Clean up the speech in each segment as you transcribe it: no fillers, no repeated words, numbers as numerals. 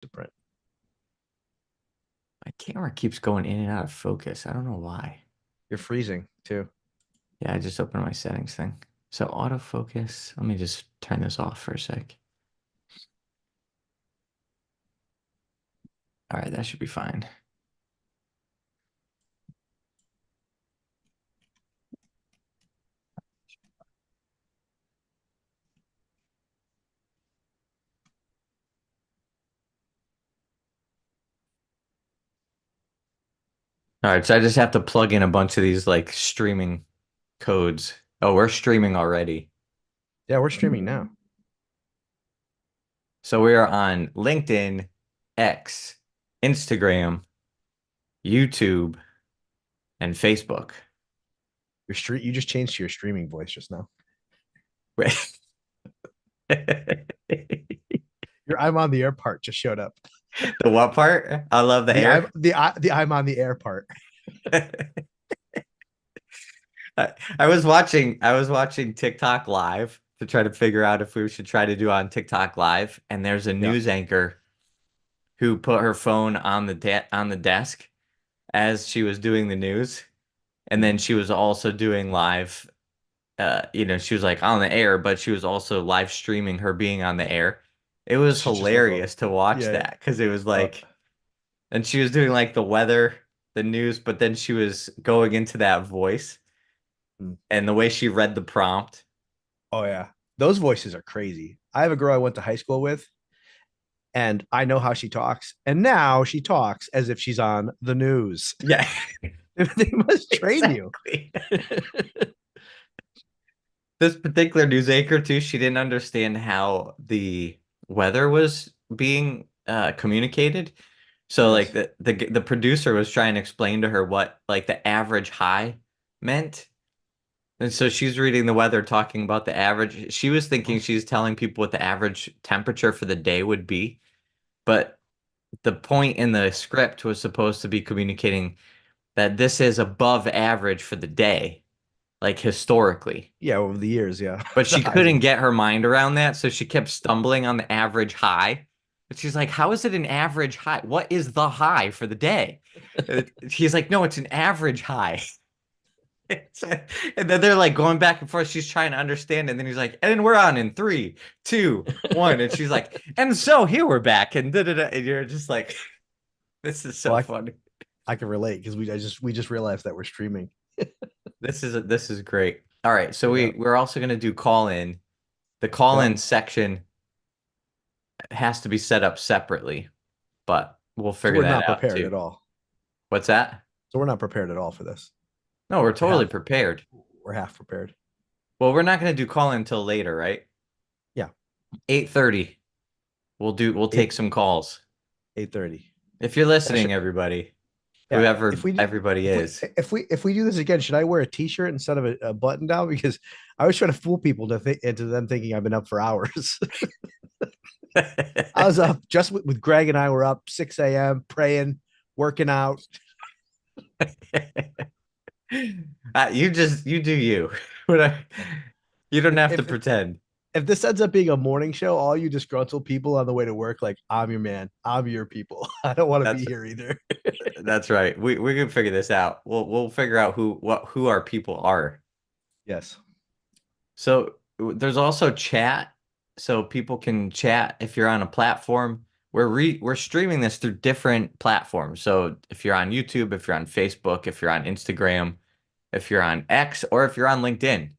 to print. My camera keeps going in and out of focus. I don't know why. You're freezing too. Yeah, I just opened my settings thing. So autofocus. Let me just turn this off for a sec. All right, that should be fine. All right, so I just have to plug in a bunch of these like streaming codes. Oh, we're streaming already. Yeah, we're streaming now. So we are on LinkedIn, X, Instagram, YouTube, and Facebook. You just changed to your streaming voice just now. Wait. Your I'm on the air part just showed up. The what part? I love the air. The I'm on the air part. I was watching TikTok live to try to figure out if we should try to do on TikTok live, and there's a Yeah. news anchor who put her phone on the desk as she was doing the news, and then she was also doing live. She was like on the air, but she was also live streaming her being on the air. It was She's just like, oh, hilarious to watch yeah. that because it was Uh, like, and she was doing like the weather, the news, but then she was going into that voice mm. and the way she read the prompt. Oh yeah. Those voices are crazy. I have a girl I went to high school with, and I know how she talks. And now she talks as if she's on the news. Yeah, They must train you. exactly. This particular news anchor too, she didn't understand how the weather was being communicated. So like Yes. the producer was trying to explain to her what like the average high meant. And so she's reading the weather, talking about the average. She was thinking she's telling people what the average temperature for the day would be. But the point in the script was supposed to be communicating that this is above average for the day, like historically. Yeah, over the years, yeah. But The she highs couldn't and get her mind around that, so she kept stumbling on the average high. But she's like, "How is it an average high? What is the high for the day?" He's like, "No, it's an average high." And then they're like going back and forth. She's trying to understand, and then he's like, "And we're on in three, two, one," and she's like, "And so here we're back," and da da da. And you're just like, "This is well, so funny. I can relate because we just realized that we're streaming. This is great." All right, so Yeah. we're also gonna do call in. The Yep. call-in section has to be set up separately, but we'll So figure we're that not out prepared too. at all. What's that? So we're not prepared at all for this. No, we're We're totally half prepared. we're half prepared. Well, we're not going to do call in until later, right? Yeah. 8:30. We'll take Eight some calls. 8:30. If you're That should listening, everybody, yeah. whoever everybody is. If we do this again, should I wear a t-shirt instead of a button down? Because I was trying to fool people to think into them thinking I've been up for hours. I was up just with Greg and I were up 6 a.m. praying, working out. You do you. What you don't have to If pretend. if this ends up being a morning show, all you disgruntled people on the way to work, like I'm your man, I'm your people. I don't want to be That's here either. that's right. We can figure this out. We'll figure out who our people are. Yes. So there's also chat, so people can chat if you're on a platform. We're streaming this through different platforms. So if you're on YouTube, if you're on Facebook, if you're on Instagram, if you're on X, or if you're on LinkedIn,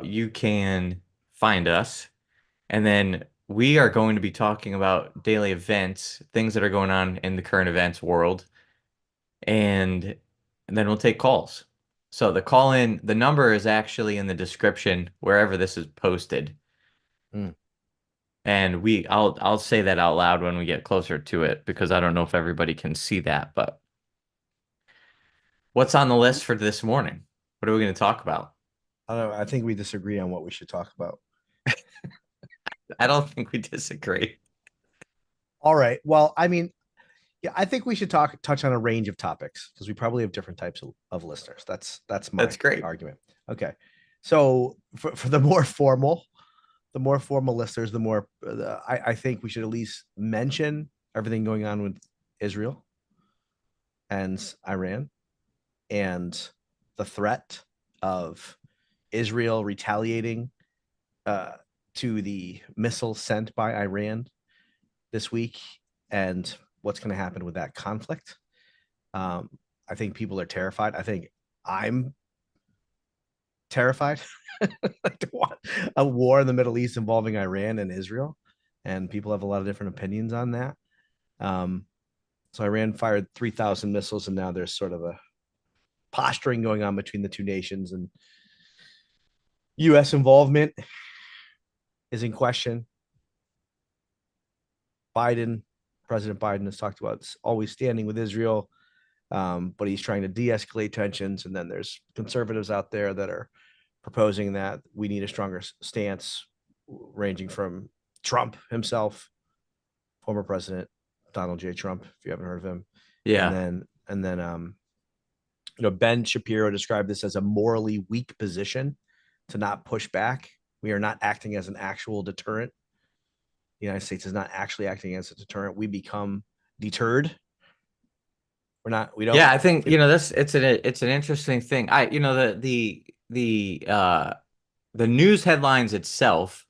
you can find us. And then we are going to be talking about daily events, things that are going on in the current events world, and, and then we'll take calls. So the number is actually in the description wherever this is posted. Mm. And I'll say that out loud when we get closer to it because I don't know if everybody can see that, but what's on the list for this morning? What are we going to talk about? I don't know. I think we disagree on what we should talk about. I don't think we disagree. All right. Well, I mean, yeah, I think we should touch on a range of topics because we probably have different types of listeners. That's That's my great. argument. Okay. So for the more formal listeners, I think we should at least mention everything going on with Israel and Iran, and the threat of Israel retaliating uh, to the missile sent by Iran this week, and what's going to happen with that conflict. Um, I think people are terrified. I think I'm terrified. I don't want a war in the Middle East involving Iran and Israel, and people have a lot of different opinions on that. Um, so Iran fired 3,000 missiles, and now there's sort of a posturing going on between the two nations, and U.S. involvement is in question. Biden, President Biden, has talked about always standing with Israel, but he's trying to de-escalate tensions. And then there's conservatives out there that are proposing that we need a stronger stance, ranging from Trump himself, former President Donald J. Trump, if you haven't heard of him, and Yeah. then Ben Shapiro described this as a morally weak position to not push back. We are not acting as an actual deterrent. The United States is not actually acting as a deterrent. We become deterred. We're not. We Yeah, don't. I think, this it's an interesting thing. The news headlines itself,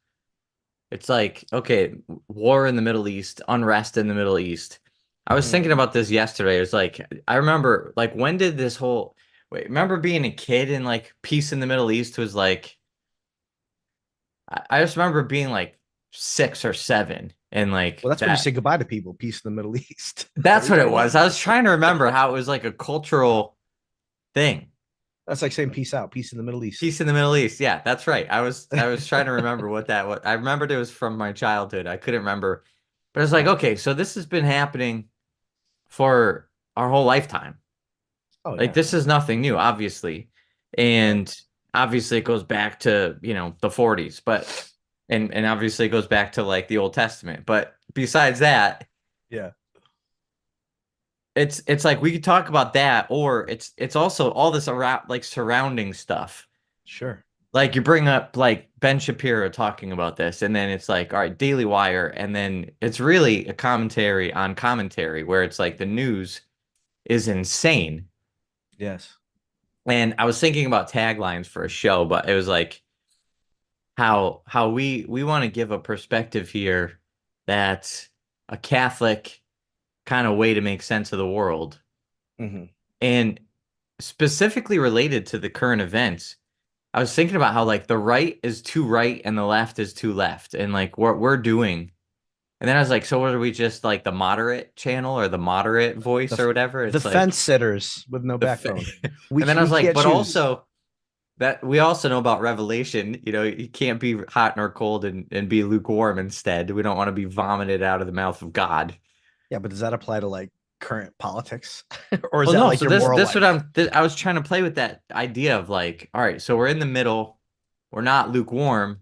it's like, okay, war in the Middle East, unrest in the Middle East. I was Mhm. thinking about this yesterday. It was like, I remember, like, when did this whole, wait, remember being a kid and like peace in the Middle East was like, I just remember being like 6 or 7 and Well, like that's when you that. say goodbye to people. Peace in the Middle East. That's what it Everybody was. leaves. I was trying to remember how it was like a cultural thing. That's like saying peace out. Peace in the Middle East. Peace in the Middle East. Yeah, that's right. I was trying to remember what that was. I remembered it was from my childhood. I couldn't remember. But it's like, Yeah. okay, so this has been happening for our whole lifetime. Oh Like yeah. this is nothing new, obviously. Right. And obviously it goes back to, the 40s, but and obviously it goes back to like the Old Testament. But besides that, Yeah. it's like we could talk about that, or it's also all this around like surrounding stuff. Sure. Like you bring up like Ben Shapiro talking about this, and then it's like, all right, Daily Wire, and then it's really a commentary on commentary where it's like the news is insane. Yes. And I was thinking about taglines for a show, but it was like how we want to give a perspective here that's a Catholic kind of way to make sense of the world. Hmm. And specifically related to the current events, I was thinking about how like the right is too right and the left is too left, and like what we're doing. And then I was like, so what are we, just like the moderate channel or the moderate voice The or whatever? the It's fence like sitters with no the fa- backbone. and then I We was like, can't but choose. also that we also know about Revelation, you can't be hot nor cold and be lukewarm instead. We don't want to be vomited out of the mouth of God. Yeah, but does that apply to like current politics, or is Well, that no, like so your this moral this what life? I was trying to play with that idea of like, all right, so we're in the middle, we're not lukewarm,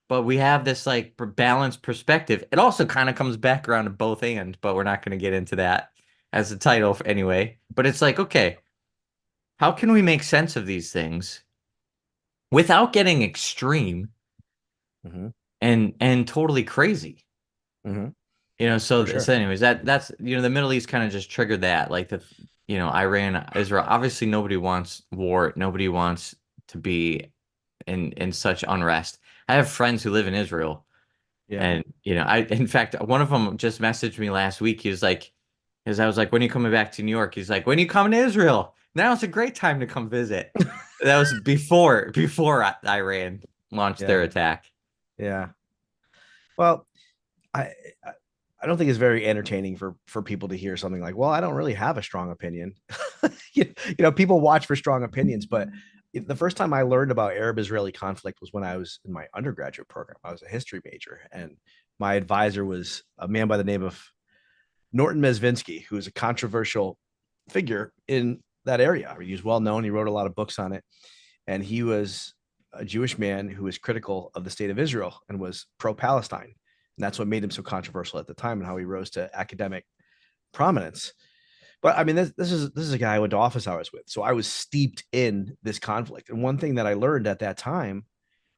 but we have this like balanced perspective. It also kind of comes back around to both ends, but we're not going to get into that as the title anyway. But it's like, okay, how can we make sense of these things without getting extreme Hmm. and totally crazy? Hmm. For So sure. anyways, that's the Middle East kind of just triggered that, like Iran, Israel. Obviously, nobody wants war. Nobody wants to be in such unrest. I have friends who live in Israel. Yeah. And in fact, one of them just messaged me last week. He was like, because I was like, when are you coming back to New York? He's like, when are you coming to Israel? Now's a great time to come visit. That was before Iran launched their Yeah. attack. Yeah. Well, I I don't think it's very entertaining for people to hear something like, "Well, I don't really have a strong opinion." People watch for strong opinions, but the first time I learned about Arab-Israeli conflict was when I was in my undergraduate program. I was a history major, and my advisor was a man by the name of Norton Mesvinsky, who is a controversial figure in that area. He was well known. He wrote a lot of books on it, and he was a Jewish man who was critical of the state of Israel and was pro-Palestine. And that's what made him so controversial at the time and how he rose to academic prominence. But I mean, this is a guy I went to office hours with, so I was steeped in this conflict. And one thing that I learned at that time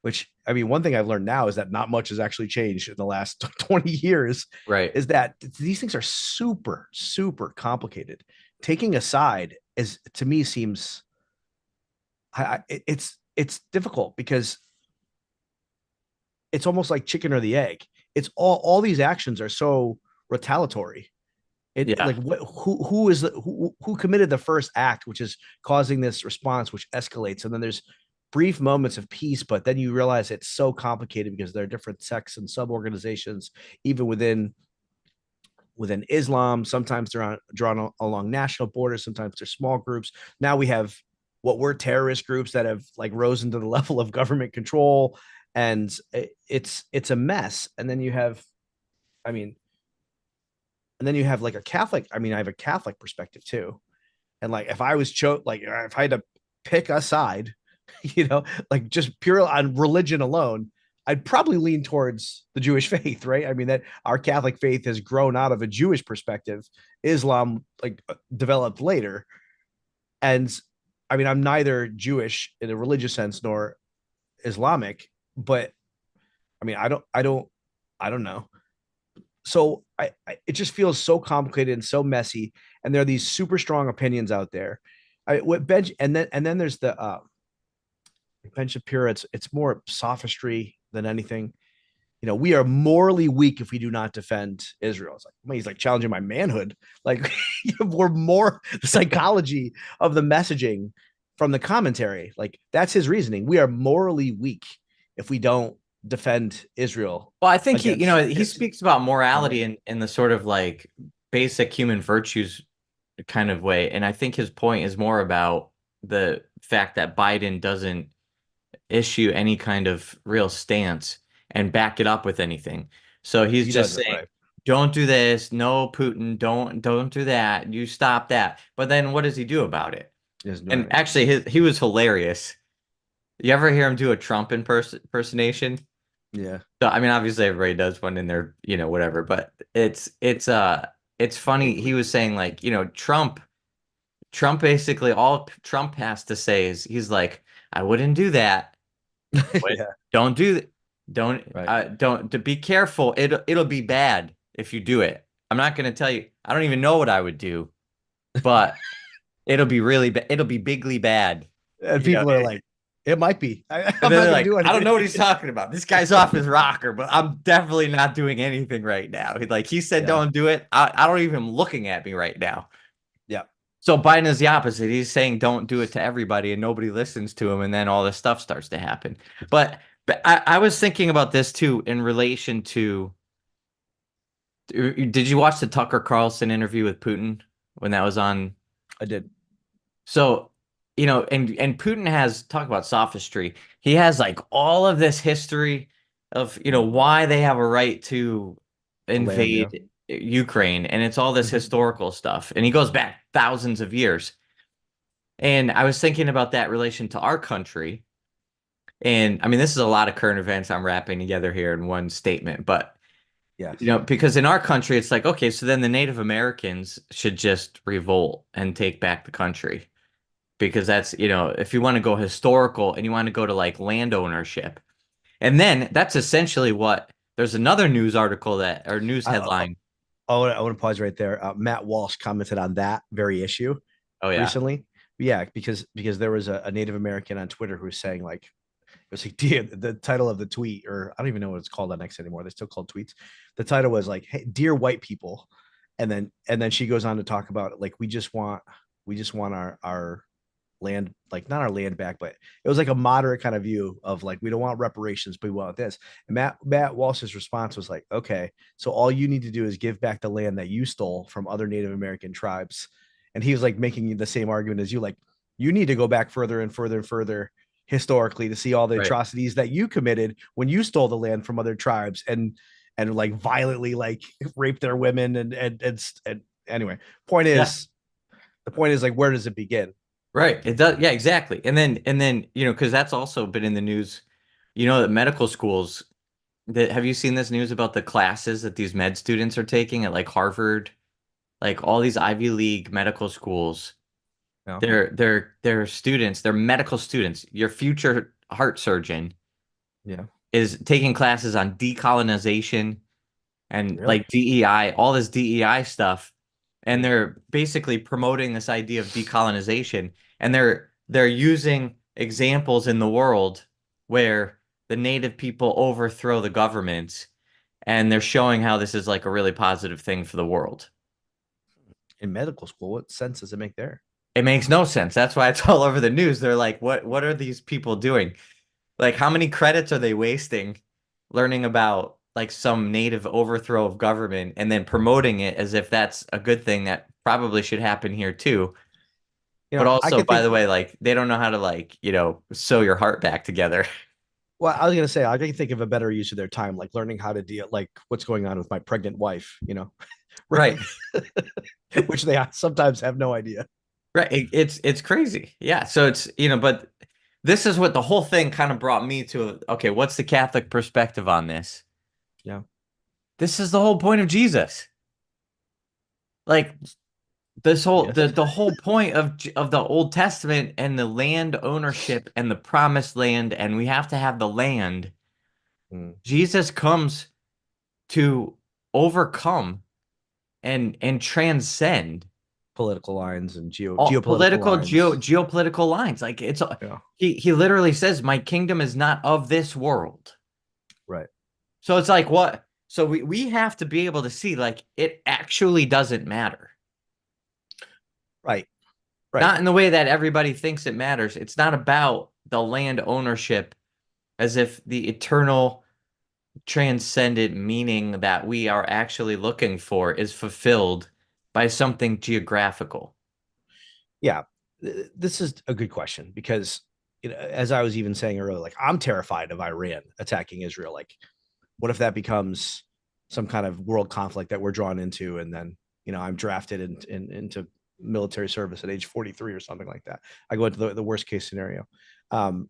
which, I mean, one thing I've learned now is that not much has actually changed in the last 20 years, Right. is that these things are super, super complicated. Taking a side is, to me, seems, it's difficult because it's almost like chicken or the egg. It's all these actions are so retaliatory. Yeah. Like, who is who committed the first act, which is causing this response, which escalates, and then there's brief moments of peace, but then you realize it's so complicated because there are different sects and sub-organizations, even within Islam. Sometimes they're drawn along national borders, sometimes they're small groups. Now we have what were terrorist groups that have like risen to the level of government control, and it's a mess. And then you have, I mean, and then you have like a Catholic. I mean, I have a Catholic perspective too, and like if I was like if I had to pick a side, like just pure on religion alone, I'd probably lean towards the Jewish faith, right? I mean, that our Catholic faith has grown out of a Jewish perspective. Islam like developed later. And I mean, I'm neither Jewish in a religious sense nor Islamic, but I mean, I don't know. So it just feels so complicated and so messy, and there are these super strong opinions out there. What Ben and then there's the Ben Shapiro. It's more sophistry than anything. We are morally weak if we do not defend Israel. It's like, man, he's like challenging my manhood. Like, we're more the psychology of the messaging from the commentary. Like, that's his reasoning. We are morally weak if we don't defend Israel Well, I think against he speaks about morality Hamas. in the sort of like basic human virtues kind of way. And I think his point is more about the fact that Biden doesn't issue any kind of real stance and back it up with anything. So he's He just doesn't, saying, right? don't do this, no Putin, don't do that. You stop that. But then what does he do about it? He doesn't do And anything. actually he was hilarious. You ever hear him do a Trump impersonation? Yeah. So, I mean, obviously everybody does one in their, whatever, but it's funny. He was saying like, Trump basically all Trump has to say is he's like, I wouldn't do that. What? Yeah. Don't do th- Right. don't to be careful. It'll be bad if you do it. I'm not gonna tell you. I don't even know what I would do, but it'll be really bad. It'll be bigly bad. And You know, people are like, it might be. and I'm then not they're going to like, do I don't anything. know what he's talking about. This guy's off his rocker, but I'm definitely not doing anything right now. Like he said, Yeah. don't do it. I don't even looking at me right now. Yeah. So Biden is the opposite. He's saying don't do it to everybody, and nobody listens to him, and then all this stuff starts to happen. But I was thinking about this too in relation to. Did you watch the Tucker Carlson interview with Putin when that was on? I did. So, and Putin has talk about sophistry. He has like all of this history of, why they have a right to The land. Yeah. invade Ukraine, and it's all this Mhm. historical stuff. And he goes back thousands of years. And I was thinking about that relation to our country. And I mean, this is a lot of current events I'm wrapping together here in one statement, but Yes. because in our country, it's like, okay, so then the Native Americans should just revolt and take back the country because that's, if you want to go historical and you want to go to like land ownership. And then that's essentially what there's another news article that or news I, headline. I want to pause right there. Matt Walsh commented on that very issue Oh yeah. recently. Yeah, because there was a Native American on Twitter who was saying like, it was like, dear, the title of the tweet, or I don't even know what it's called on X anymore. They're still called tweets. The title was like, "Hey, dear white people," and then she goes on to talk about like we just want our land, like not our land back, but it was like a moderate kind of view of like we don't want reparations, but we want this. And Matt Walsh's response was like, okay, so all you need to do is give back the land that you stole from other Native American tribes. And he was like making the same argument as you, like you need to go back further and further and further historically to see all the Right. atrocities that you committed when you stole the land from other tribes and like violently like raped their women and anyway, point Yeah. is the point is like where does it begin? Right. It does. Yeah, exactly. And then, because that's also been in the news, that medical schools that have you seen this news about the classes that these med students are taking at like Harvard, like all these Ivy League medical schools. No. They're students, they're medical students. Your future heart surgeon Yeah. is taking classes on decolonization and Really? like DEI, all this DEI stuff, and they're basically promoting this idea of decolonization, and they're using examples in the world where the native people overthrow the government, and they're showing how this is like a really positive thing for the world. In medical school, what sense does it make there? It makes no sense. That's why it's all over the news. They're like, what are these people doing? Like, how many credits are they wasting learning about like some native overthrow of government and then promoting it as if that's a good thing that probably should happen here too? But I also, could by think. the way, like they don't know how to like, sew your heart back together. Well, I was gonna say I can think of a better use of their time, like learning how to deal, like what's going on with my pregnant wife. Right. Which they sometimes have no idea. Right. It's crazy. Yeah. So it's, but this is what the whole thing kind of brought me to. Okay, what's the Catholic perspective on this? Yeah. This is the whole point of Jesus. Like this whole Yes. the whole point of the Old Testament and the land ownership and the promised land, and we have to have the land. Mm. Jesus comes to overcome and transcend Political lines and all geopolitical lines. geopolitical lines. Like Yeah. he literally says, "My kingdom is not of this world." Right. So it's like what? So we have to be able to see like it actually doesn't matter. Right. Right. Not in the way that everybody thinks it matters. It's not about the land ownership as if the eternal transcendent meaning that we are actually looking for is fulfilled by something geographical. Yeah. This is a good question because, as I was even saying earlier, like I'm terrified of Iran attacking Israel. Like, what if that becomes some kind of world conflict that we're drawn into, and then I'm drafted into military service at age 43 or something like that. I go into the worst case scenario. Um,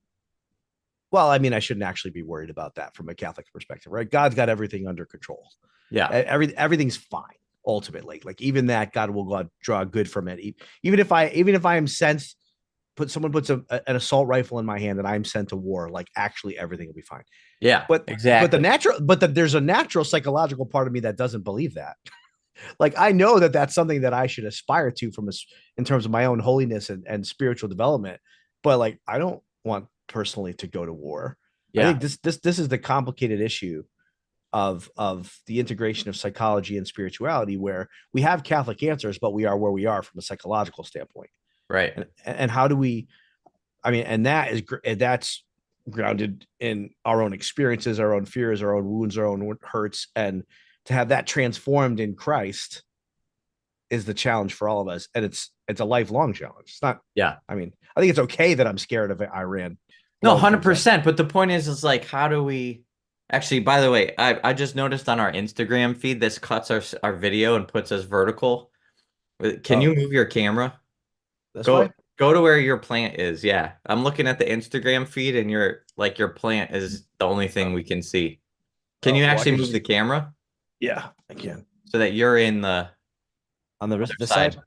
well, I mean, I shouldn't actually be worried about that from a Catholic perspective, right? God's got everything under control. Yeah. Everything's fine ultimately. Like even that, God will draw good from it. Even if I am sent, someone puts an assault rifle in my hand and I'm sent to war, like actually everything will be fine. Yeah, But exactly. there's a natural psychological part of me that doesn't believe that. Like I know that that's something that I should aspire to in terms of my own holiness and spiritual development. But like I don't want personally to go to war. I Yeah. think this is the complicated issue of the integration of psychology and spirituality, where we have Catholic answers, but we are where we are from a psychological standpoint. Right. And how do we? I mean, and that's grounded in our own experiences, our own fears, our own wounds, our own hurts, and to have that transformed in Christ is the challenge for all of us, and it's a lifelong challenge. It's not. Yeah. I mean, I think it's okay that I'm scared of Iran No, blowing things up. 100%. But the point is like, how do we actually, by the way, I just noticed on our Instagram feed, this cuts our video and puts us vertical. Can you Oh, move your camera? this Go way. go to where your plant is. Yeah. I'm looking at the Instagram feed and your plant is the only thing Oh, we can see. Can oh, you well, I actually could move just. the camera Yeah, I can. so that you're in the On the other this side? side,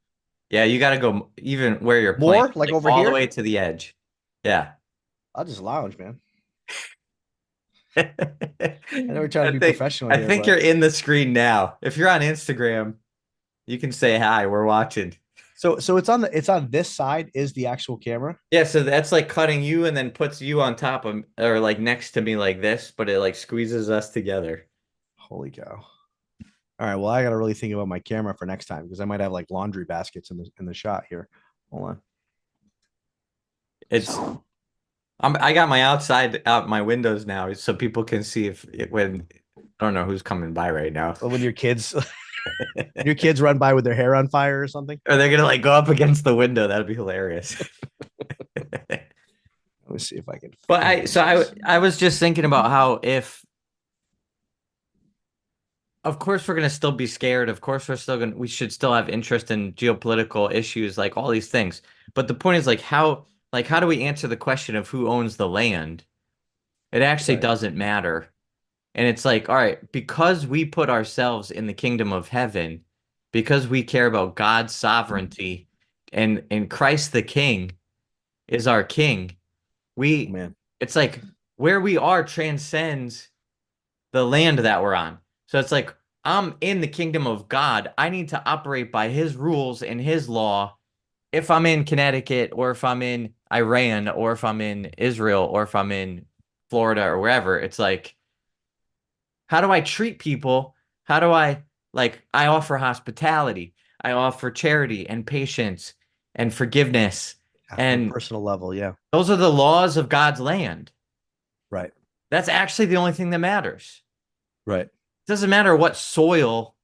Yeah, you got to go even where your plant, more like like over all the here. way to the edge. Yeah. I'll just lounge, man. I I know we're trying to be think professional I here, think but you're in the screen now. If you're on Instagram, you can say hi. We're watching. so it's on this side is the actual camera. Yeah, so that's like cutting you and then puts you on top of or like next to me like this, but it like squeezes us together. Holy cow! All right, well, I got to really think about my camera for next time because I might have like laundry baskets in the shot here. Hold It's on. I got my outside out my windows now so people can see if it when I don't know who's coming by right now. When your kids run by with their hair on fire or something. Or they're gonna like go up against the window. That'd be hilarious. Let me see if I can But I focus so I this. I was just thinking about how if of course we're gonna still be scared. Of course we should still have interest in geopolitical issues, like all these things. But the point is like how do we answer the question of who owns the land? It actually Right. doesn't matter. And it's like, all right, because we put ourselves in the kingdom of heaven, because we care about God's sovereignty and Christ the King is our king, Oh, we man. it's like where we are transcends the land that we're on. So it's like I'm in the kingdom of God. I need to operate by his rules and his law. If I'm in Connecticut or if I'm in Iran or if I'm in Israel or if I'm in Florida or wherever, it's like, how do I treat people? How do I like I offer hospitality, I offer charity and patience and forgiveness. On a And personal level. Yeah. those are the laws of God's land. Right. That's actually the only thing that matters. Right. It doesn't matter what soil.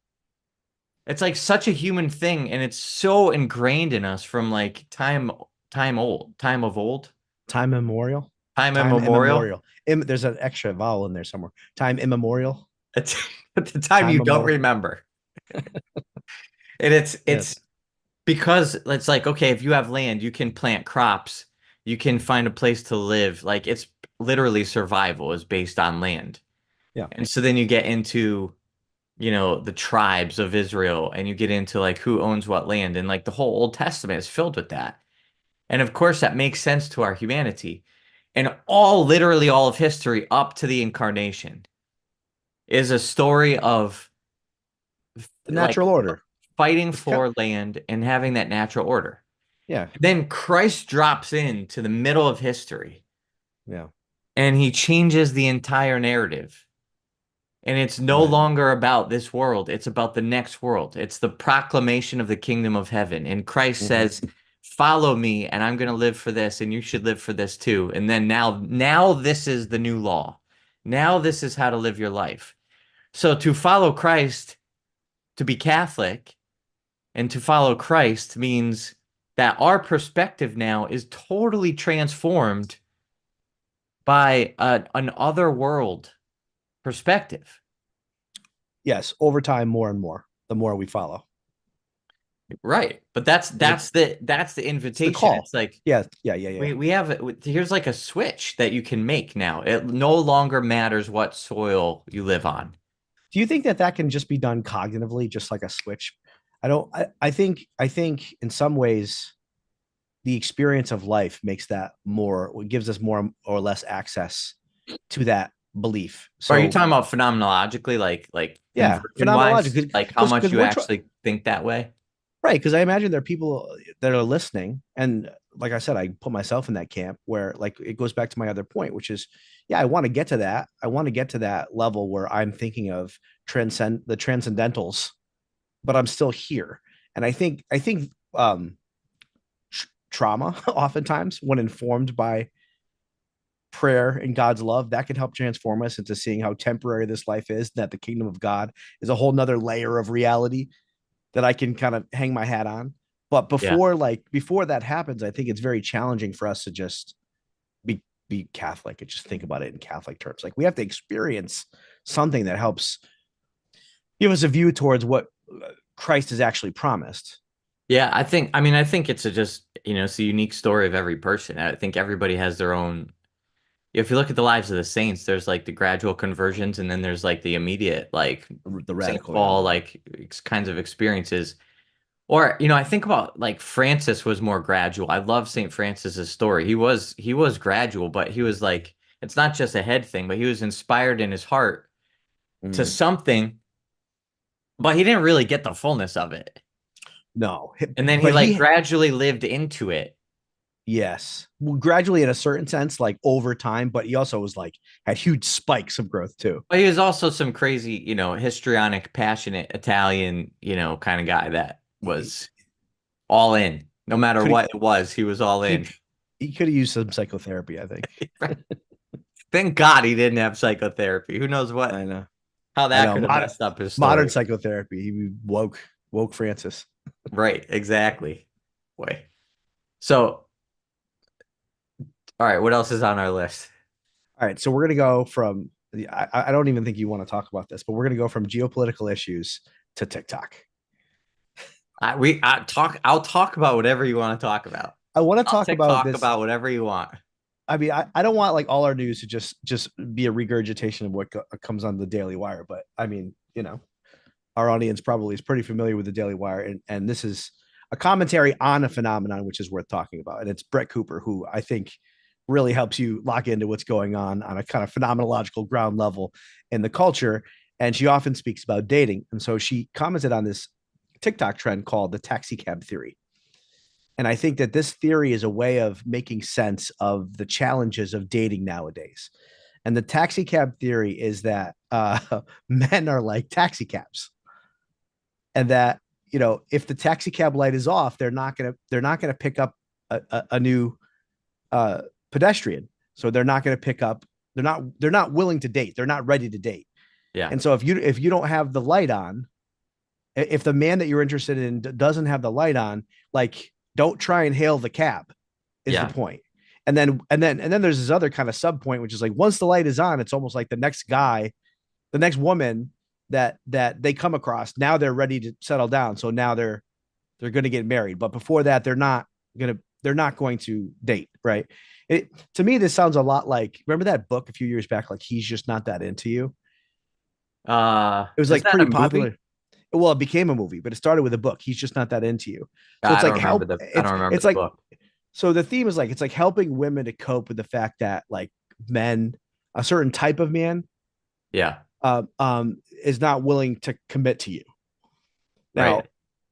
It's like such a human thing, and it's so ingrained in us from like time of old, Time immemorial. time Time immemorial. immemorial. There's an extra vowel in there somewhere. Time immemorial. It's at the time Time you don't immemorial. remember. And it's Yes. it's because it's like, okay, if you have land, you can plant crops, you can find a place to live. Like it's literally survival is based on land. Yeah. And so then you get into, the tribes of Israel and you get into like who owns what land. And like the whole Old Testament is filled with that. And of course, that makes sense to our humanity. And literally all of history up to the incarnation is a story of The like natural order. fighting It's kind for land and having that natural order. yeah. Then Christ drops into the middle of history Yeah. and he changes the entire narrative. And it's no Right. longer about this world, it's about the next world. It's the proclamation of the kingdom of heaven. And Christ Mhm. says, "Follow me, and I'm going to live for this, and you should live for this too." And then now this is the new law. Now this is how to live your life. So to follow Christ, to be Catholic, and to follow Christ means that our perspective now is totally transformed by an other world perspective. Yes. Over time, more and more, the more we follow. Right. But that's Because that's the it's the invitation. call. It's like Yeah. Yeah. Yeah. Yeah. we have here's like a switch that you can make now. It no longer matters what soil you live on. Do you think that that can just be done cognitively, just like a switch? I don't. I think in some ways the experience of life makes that more, gives us more or less access to that belief. Or are you So talking about phenomenologically, like yeah, conversion wise, phenomenological, like how much because you we're trying, actually think that way? right, because I imagine there are people that are listening, and like I said, I put myself in that camp where, like, it goes back to my other point, which is, yeah, I want to get to that. I want to get to that level where I'm thinking of transcendentals, but I'm still here. And I think trauma oftentimes, when informed by prayer and God's love, that can help transform us into seeing how temporary this life is, that the kingdom of God is a whole nother layer of reality that I can kind of hang my hat on. But Yeah. before that happens, I think it's very challenging for us to just be Catholic and just think about it in Catholic terms. Like, we have to experience something that helps give us a view towards what Christ has actually promised. Yeah, I think it's it's a unique story of every person. I think everybody has their own. If you look at the lives of the saints, there's like the gradual conversions and then there's like the immediate like The Saint radical, yeah. Paul like kinds of experiences. Or, I think about like Francis was more gradual. I love Saint Francis's story. He was gradual, but he was like it's not just a head thing, but he was inspired in his heart to Mm. something, but he didn't really get the fullness of it. No, And then he but like gradually lived into it. yes, well, gradually in a certain sense, like over time, but he also was like had huge spikes of growth too. But he was also some crazy, histrionic, passionate Italian, kind of guy that He was all in. No matter could what it was, he was all in. he he could have used some psychotherapy, I think. Thank God he didn't have psychotherapy. Who knows I know, how I that know. could have messed up his Modern story. psychotherapy. He woke Francis. Right, exactly. Boy. So, all right, what else is on our list? All right, so we're gonna go from I don't even think you want to talk about this, but we're gonna go from geopolitical issues to TikTok. I'll talk about whatever you want to talk about. I want to I'll talk about talk this. about whatever you want. I mean, I don't want like all our news to just be a regurgitation of what comes on the Daily Wire, but I mean, our audience probably is pretty familiar with the Daily Wire, and this is a commentary on a phenomenon which is worth talking about, and it's Brett Cooper, who I think really helps you lock into what's going on a kind of phenomenological ground level in the culture. And she often speaks about dating. And so she commented on this TikTok trend called the taxi cab theory. And I think that this theory is a way of making sense of the challenges of dating nowadays. And the taxi cab theory is that men are like taxi cabs, and that if the taxi cab light is off, they're not gonna pick up a new uh, pedestrian. So they're not going to pick up. They're not willing to date. They're not ready to date. Yeah. And so if you don't have the light on, if the man that you're interested in doesn't have the light on, like don't try and hail the cab, is the Yeah. point. And then there's this other kind of sub point, which is like once the light is on, it's almost like the next guy, the next woman that they come across, now they're ready to settle down. So now they're going to get married. But before that, they're not going to date, right? To me, this sounds a lot like, remember that book a few years back, like He's Just Not That Into You. It was Is like that a pretty movie? popular. Well, it became a movie, but it started with a book. He's Just Not That Into You. So it's like help. I don't remember It's the like, book. so the theme is like it's like helping women to cope with the fact that like men, a certain type of man, Yeah. is not willing to commit to you. Now, Right.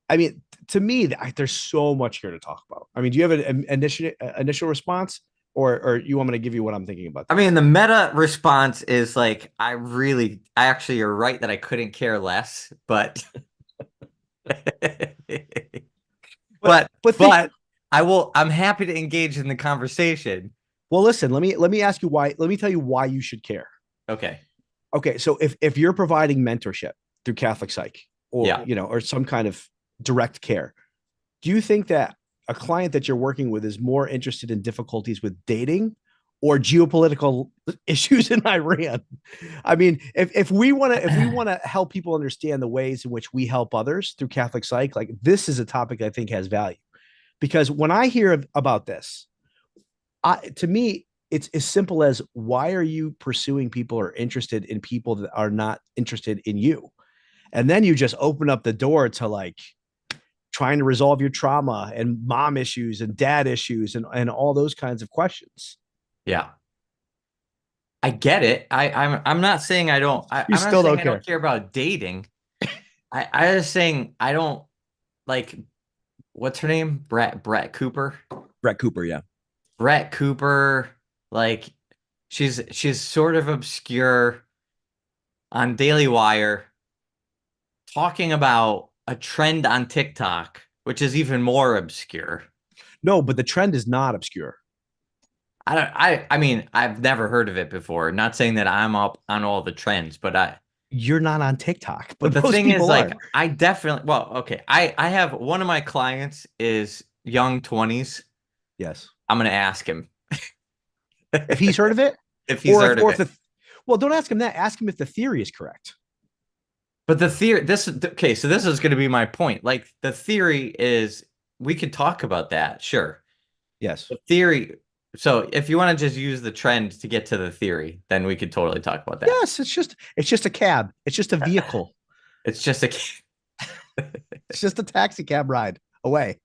I mean, to me, there's so much here to talk about. I mean, do you have an initial response, or you want me to give you what I'm thinking about I this? mean, the meta response is like, I actually, you're right that I couldn't care less, but, But but think. but I'm happy to engage in the conversation. Well, listen. Let me ask you why. Let me tell you why you should care. Okay. Okay, so if you're providing mentorship through Catholic Psych, or Yeah. or some kind of direct care, do you think that a client that you're working with is more interested in difficulties with dating or geopolitical issues in Iran? I mean, if we want to help people understand the ways in which we help others through Catholic Psych, like this is a topic I think has value. Because when I hear about this, to me, it's as simple as, why are you pursuing people or interested in people that are not interested in you? And then you just open up the door to like trying to resolve your trauma and mom issues and dad issues and all those kinds of questions. Yeah. I get it. I'm not saying I don't, You I'm not still saying don't I don't care. care about dating. I was saying I don't like, what's her name? Brett Cooper. Brett Cooper, yeah. Brett Cooper, like she's sort of obscure on Daily Wire talking about a trend on TikTok, which is even more obscure. No, but the trend is not obscure. I mean, I've never heard of it before. Not saying that I'm up on all the trends, You're not on TikTok, but but the most thing is people like are. I definitely, well, okay. I have one of my clients is young 20s. Yes. I'm gonna ask him If he's heard of it, if he's or heard of if it. the, well, don't ask him that. Ask him if the theory is correct. But the theory, this is okay. So this is going to be my point. Like the theory is, we could talk about that, sure. Yes. The theory. So if you want to just use the trend to get to the theory, then we could totally talk about that. Yes, it's just a cab. It's just a vehicle. It's just a. It's just a taxi cab ride away.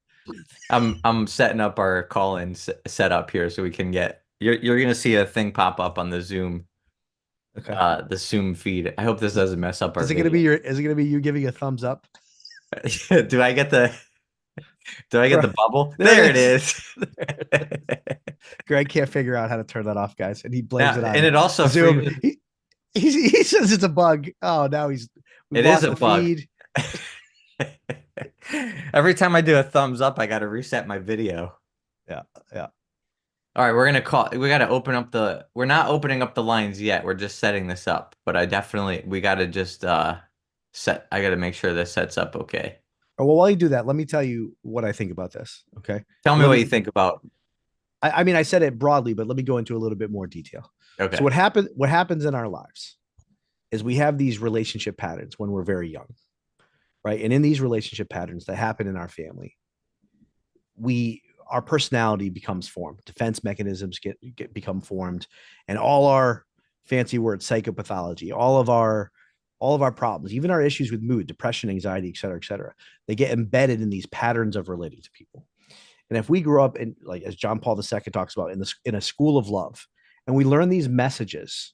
I'm setting up our call-in setup here so we can get. You're going to see a thing pop up on Okay. the Zoom feed. I hope this doesn't mess up our Is it gonna be video. your? Is it gonna be you giving a thumbs up? Do I get the? Do I get the bubble? There it There it is. is. Greg can't figure out how to turn that off, guys, and he blames Now, it and on it also Zoom. freezes. He says it's a bug. Oh, now we've It is lost a the bug. feed. Every time I do a thumbs up, I got to reset my video. Yeah, yeah. All right, we got to open up we're not opening up the lines yet. We're just setting this up, but we got to just I got to make sure this sets up okay. Oh, well, while you do that, let me tell you what I think about this. Okay. Tell me Let what me. you think about. I mean, I said it broadly, but let me go into a little bit more detail. So Okay. what happens in our lives is we have these relationship patterns when we're very young, right? And in these relationship patterns that happen in our family, our personality becomes formed, defense mechanisms become formed, and all our fancy words, psychopathology, all of our problems, even our issues with mood, depression, anxiety, et cetera, they get embedded in these patterns of relating to people. And if we grow up in, like, as John Paul II talks about, in a school of love, and we learn these messages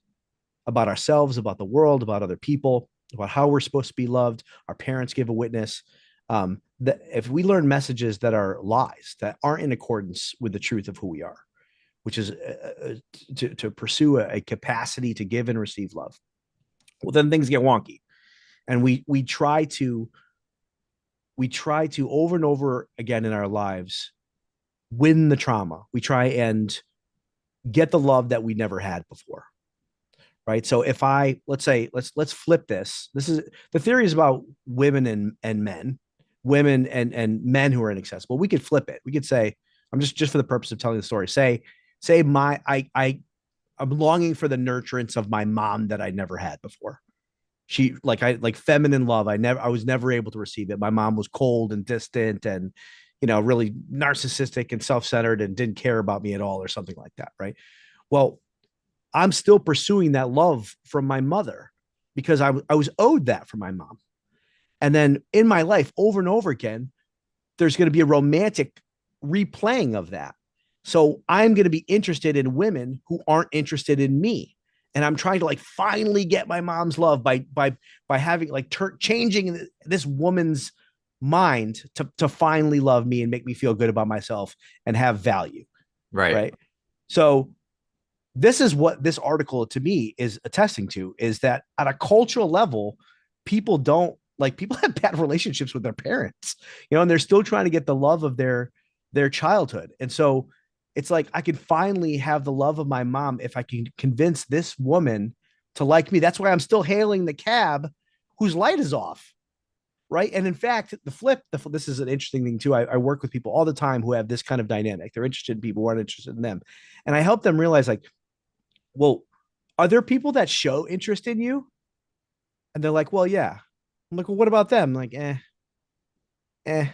about ourselves, about the world, about other people, about how we're supposed to be loved, our parents give a witness. That if we learn messages that are lies, that aren't in accordance with the truth of who we are, which is to pursue a capacity to give and receive love, well, then things get wonky, and we try to over and over again in our lives win the trauma. We try and get the love that we never had before. Right. So if I, let's say, let's flip this. This is, the theory is about women and men, women and men who are inaccessible. We could flip it. We could say, I'm just for the purpose of telling the story, say I'm longing for the nurturance of my mom that I never had before. She, like feminine love. I was never able to receive it. My mom was cold and distant and, really narcissistic and self-centered and didn't care about me at all, or something like that. Right. Well, I'm still pursuing that love from my mother because I was owed that from my mom. And then in my life, over and over again, there's going to be a romantic replaying of that. So I'm going to be interested in women who aren't interested in me. And I'm trying to, like, finally get my mom's love by having, like, changing this woman's mind to finally love me and make me feel good about myself and have value. Right. Right. So this is what this article to me is attesting to, is that at a cultural level, people have bad relationships with their parents, and they're still trying to get the love of their childhood. And so it's like, I could finally have the love of my mom if I can convince this woman to like me. That's why I'm still hailing the cab whose light is off. Right. And in fact, this is an interesting thing too. I work with people all the time who have this kind of dynamic. They're interested in people who aren't interested in them. And I help them realize, like, well, are there people that show interest in you? And they're like, well, yeah. I'm like, well, what about them? I'm like, eh.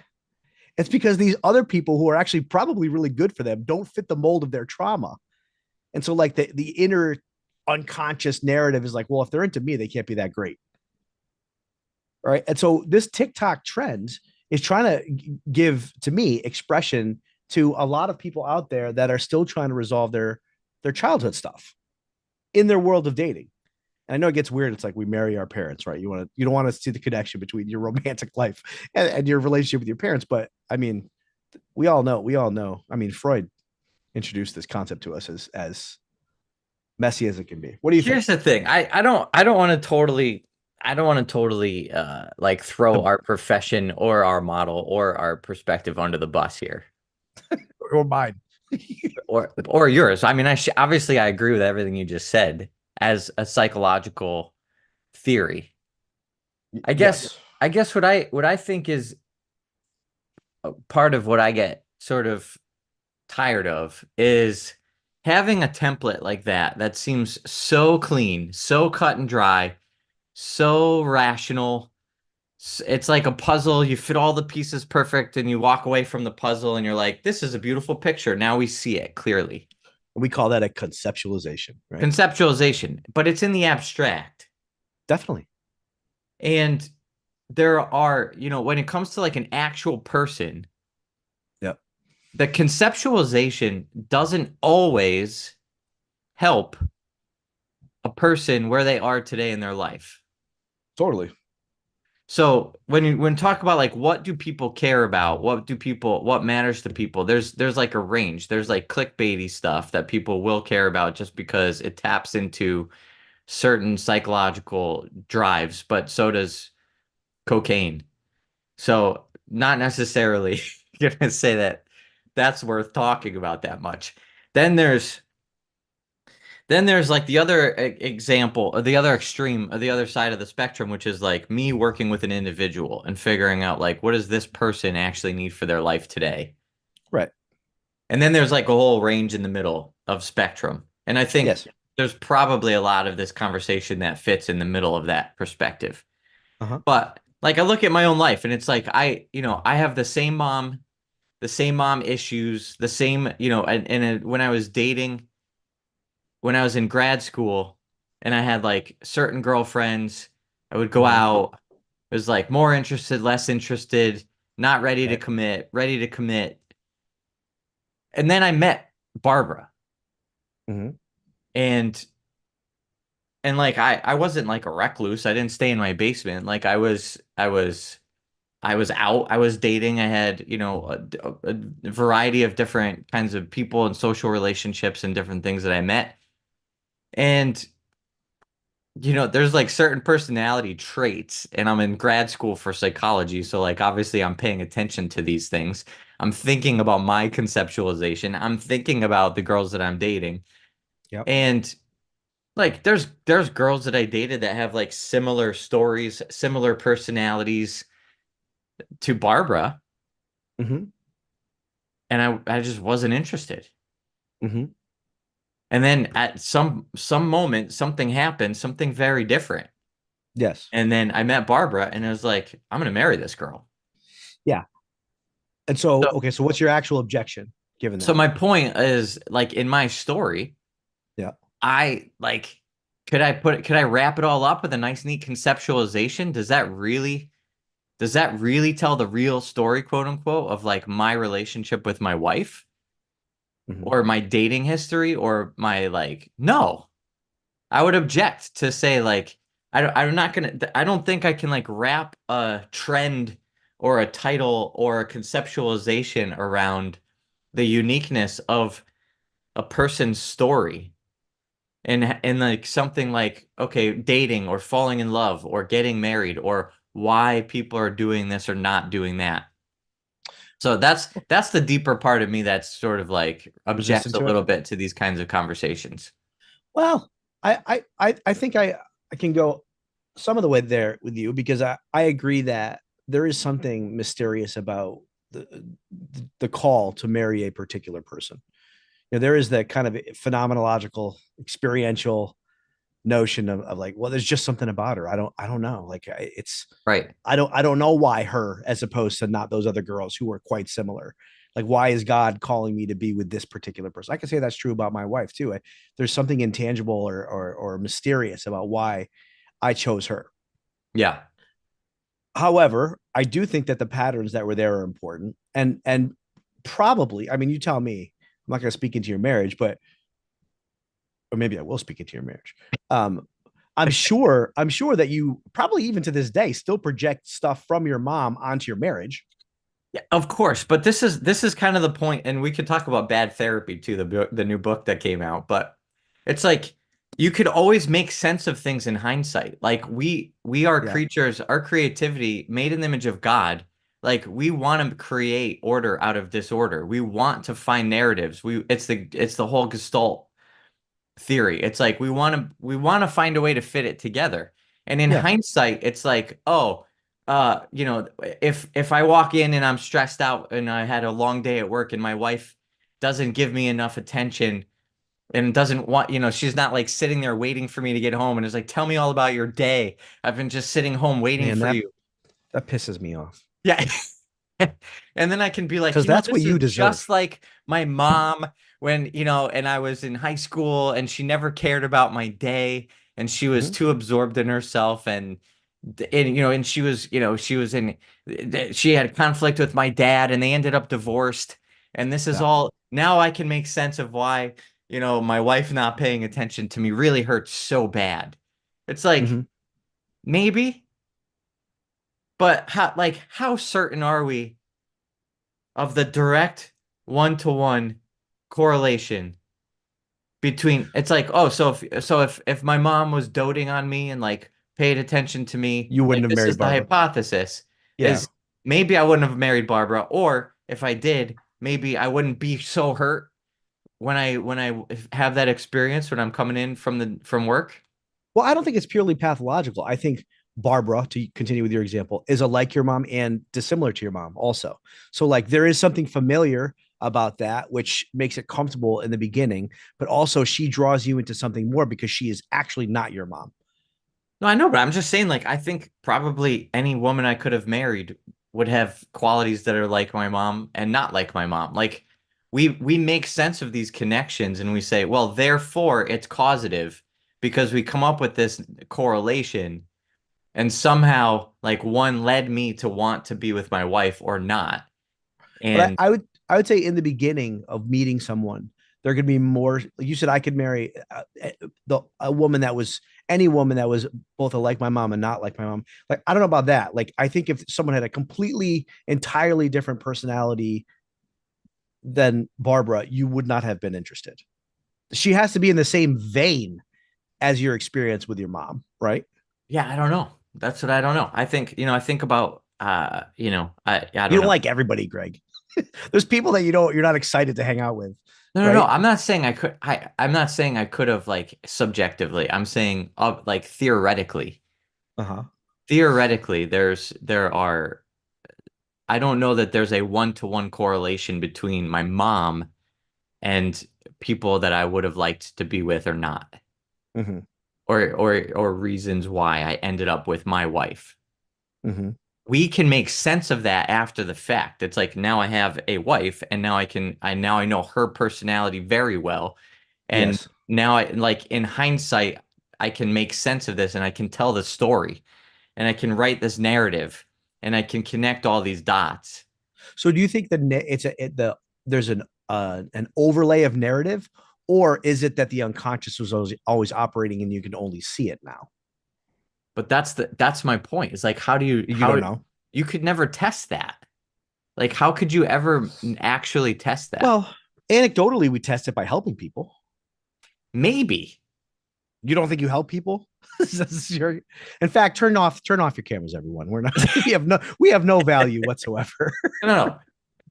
It's because these other people who are actually probably really good for them don't fit the mold of their trauma. And so, like, the inner unconscious narrative is like, well, if they're into me, they can't be that great. Right. And so this TikTok trend is trying to give, to me, expression to a lot of people out there that are still trying to resolve their childhood stuff in their world of dating. And I know it gets weird. It's like we marry our parents, right? You don't want to see the connection between your romantic life and your relationship with your parents. But I mean, we all know. I mean, Freud introduced this concept to us as messy as it can be. What do you think? Here's the thing. I don't want to totally like throw The, our profession or our model or our perspective under the bus here. or mine. Or yours. I mean, obviously I agree with everything you just said as a psychological theory. I guess Yes. I guess what I think is part of what I get sort of tired of is having a template like that seems so clean, so cut and dry, so rational. It's like a puzzle. You fit all the pieces perfect and you walk away from the puzzle and you're like, this is a beautiful picture. Now we see it clearly. We call that a conceptualization, right? Conceptualization, but it's in the abstract. Definitely. And there are, when it comes to like an actual person, Yep. the conceptualization doesn't always help a person where they are today in their life. Totally. So when talk about like what do people care about, what matters to people, there's like a range. There's like clickbaity stuff that people will care about just because it taps into certain psychological drives, but so does cocaine. So not necessarily gonna say that that's worth talking about that much. Then there's then there's like the other example, or the other extreme, or the other side of the spectrum, which is like me working with an individual and figuring out like what does this person actually need for their life today. Right. And then there's like a whole range in the middle of spectrum. And I think Yes. there's probably a lot of this conversation that fits in the middle of that perspective. Uh-huh. But like I look at my own life and it's like I have the same mom issues, the same, and when I was dating, when I was in grad school and I had like certain girlfriends, I would go Mhm. out. It was like more interested, less interested, not ready to Right. commit, ready to commit. And then I met Barbara, Hmm. and like I wasn't like a recluse. I didn't stay in my basement. Like I was out. I was dating. I had, a variety of different kinds of people and social relationships and different things that I met. And there's like certain personality traits, and I'm in grad school for psychology, so like obviously I'm paying attention to these things. I'm thinking about my conceptualization. I'm thinking about the girls that I'm dating. Yep. And like there's girls that I dated that have like similar stories, similar personalities to Barbara, Hmm. and I just wasn't interested. Hmm. And then at some moment something happened, something very different. Yes. And then I met Barbara and I was like, I'm gonna marry this girl. Yeah. And so, So okay, so what's your actual objection given so that? my point is like in my story, Yeah. I like could I wrap it all up with a nice neat conceptualization? Does that really tell the real story, quote unquote, of like my relationship with my wife Hmm. or my dating history or my like no. I would object to say like I'm not gonna I don't think I can like wrap a trend or a title or a conceptualization around the uniqueness of a person's story and like something like okay, dating or falling in love or getting married or why people are doing this or not doing that. So that's the deeper part of me that's sort of like objects Resistant a to it. little bit to these kinds of conversations. Well, I think I can go some of the way there with you because I agree that there is something mysterious about the call to marry a particular person. There is that kind of phenomenological, experiential notion of like, well, there's just something about her. I don't know. Like it's Right. I don't know why her as opposed to not those other girls who were quite similar. Like, why is God calling me to be with this particular person? I can say that's true about my wife too. There's something intangible or mysterious about why I chose her. Yeah. However, I do think that the patterns that were there are important, and probably, I mean, you tell me. I'm not going to speak into your marriage, but or maybe I will speak into your marriage. Um, I'm sure that you probably even to this day still project stuff from your mom onto your marriage. Yeah, of course, but this is kind of the point, and we could talk about bad therapy too, the new book that came out. But it's like you could always make sense of things in hindsight. Like we are Yeah. creatures, our creativity made in the image of God. Like we want to create order out of disorder. We want to find narratives. It's the whole Gestalt theory. It's like we want to find a way to fit it together. And in Yeah. hindsight, it's like, oh, if I walk in and I'm stressed out and I had a long day at work and my wife doesn't give me enough attention and doesn't want, she's not like sitting there waiting for me to get home and is like, tell me all about your day. I've been just sitting home waiting Man, for that you. that pisses me off Yeah. And then I can be like, because that's what this is you deserve. just like my mom when, and I was in high school and she never cared about my day and she was Mhm. too absorbed in herself and she was in she had conflict with my dad and they ended up divorced. And this is Yeah. all now I can make sense of why, my wife not paying attention to me really hurts so bad. It's like Hmm. maybe, but how certain are we of the direct one-to-one correlation between it's like oh so if my mom was doting on me and like paid attention to me You wouldn't like have this married is the Barbara. hypothesis Yeah. is maybe I wouldn't have married Barbara or if I did maybe I wouldn't be so hurt when I have that experience when I'm coming in from work. Well, I don't think it's purely pathological. I think Barbara, to continue with your example, is like your mom and dissimilar to your mom also. So like there is something familiar about that, which makes it comfortable in the beginning, but also she draws you into something more because she is actually not your mom. No, I know, but I'm just saying, like, I think probably any woman I could have married would have qualities that are like my mom and not like my mom. Like, we make sense of these connections and we say, well, therefore it's causative because we come up with this correlation and somehow like one led me to want to be with my wife or not. But And I would I would say in the beginning of meeting someone, there could be more. Like you said, I could marry a woman that was any woman that was both like my mom and not like my mom. Like I don't know about that. Like I think if someone had a completely, entirely different personality than Barbara, you would not have been interested. She has to be in the same vein as your experience with your mom, right? Yeah, I don't know. That's what I don't know. I think, I think about I You don't don't know. like everybody, Greg. There's people that you're not excited to hang out with, No, no, no. right? I'm not saying I could have like subjectively. I'm saying like theoretically. Uh-huh. Theoretically, there are I don't know that there's a one-to-one correlation between my mom and people that I would have liked to be with or not. Mm-hmm. Or reasons why I ended up with my wife. Mm-hmm. We can make sense of that after the fact. It's like now I have a wife and now I know her personality very well. And Yes. now I like in hindsight, I can make sense of this and I can tell the story and I can write this narrative and I can connect all these dots. So do you think that there's an overlay of narrative, or is it that the unconscious was always operating and you can only see it now? But that's my point. It's like You don't know. you could never test that. Like how could you ever actually test that? Well, anecdotally, we test it by helping people. Maybe. You don't think you help people? In fact, turn off your cameras, everyone. We're not. We have no value whatsoever. No, no, no.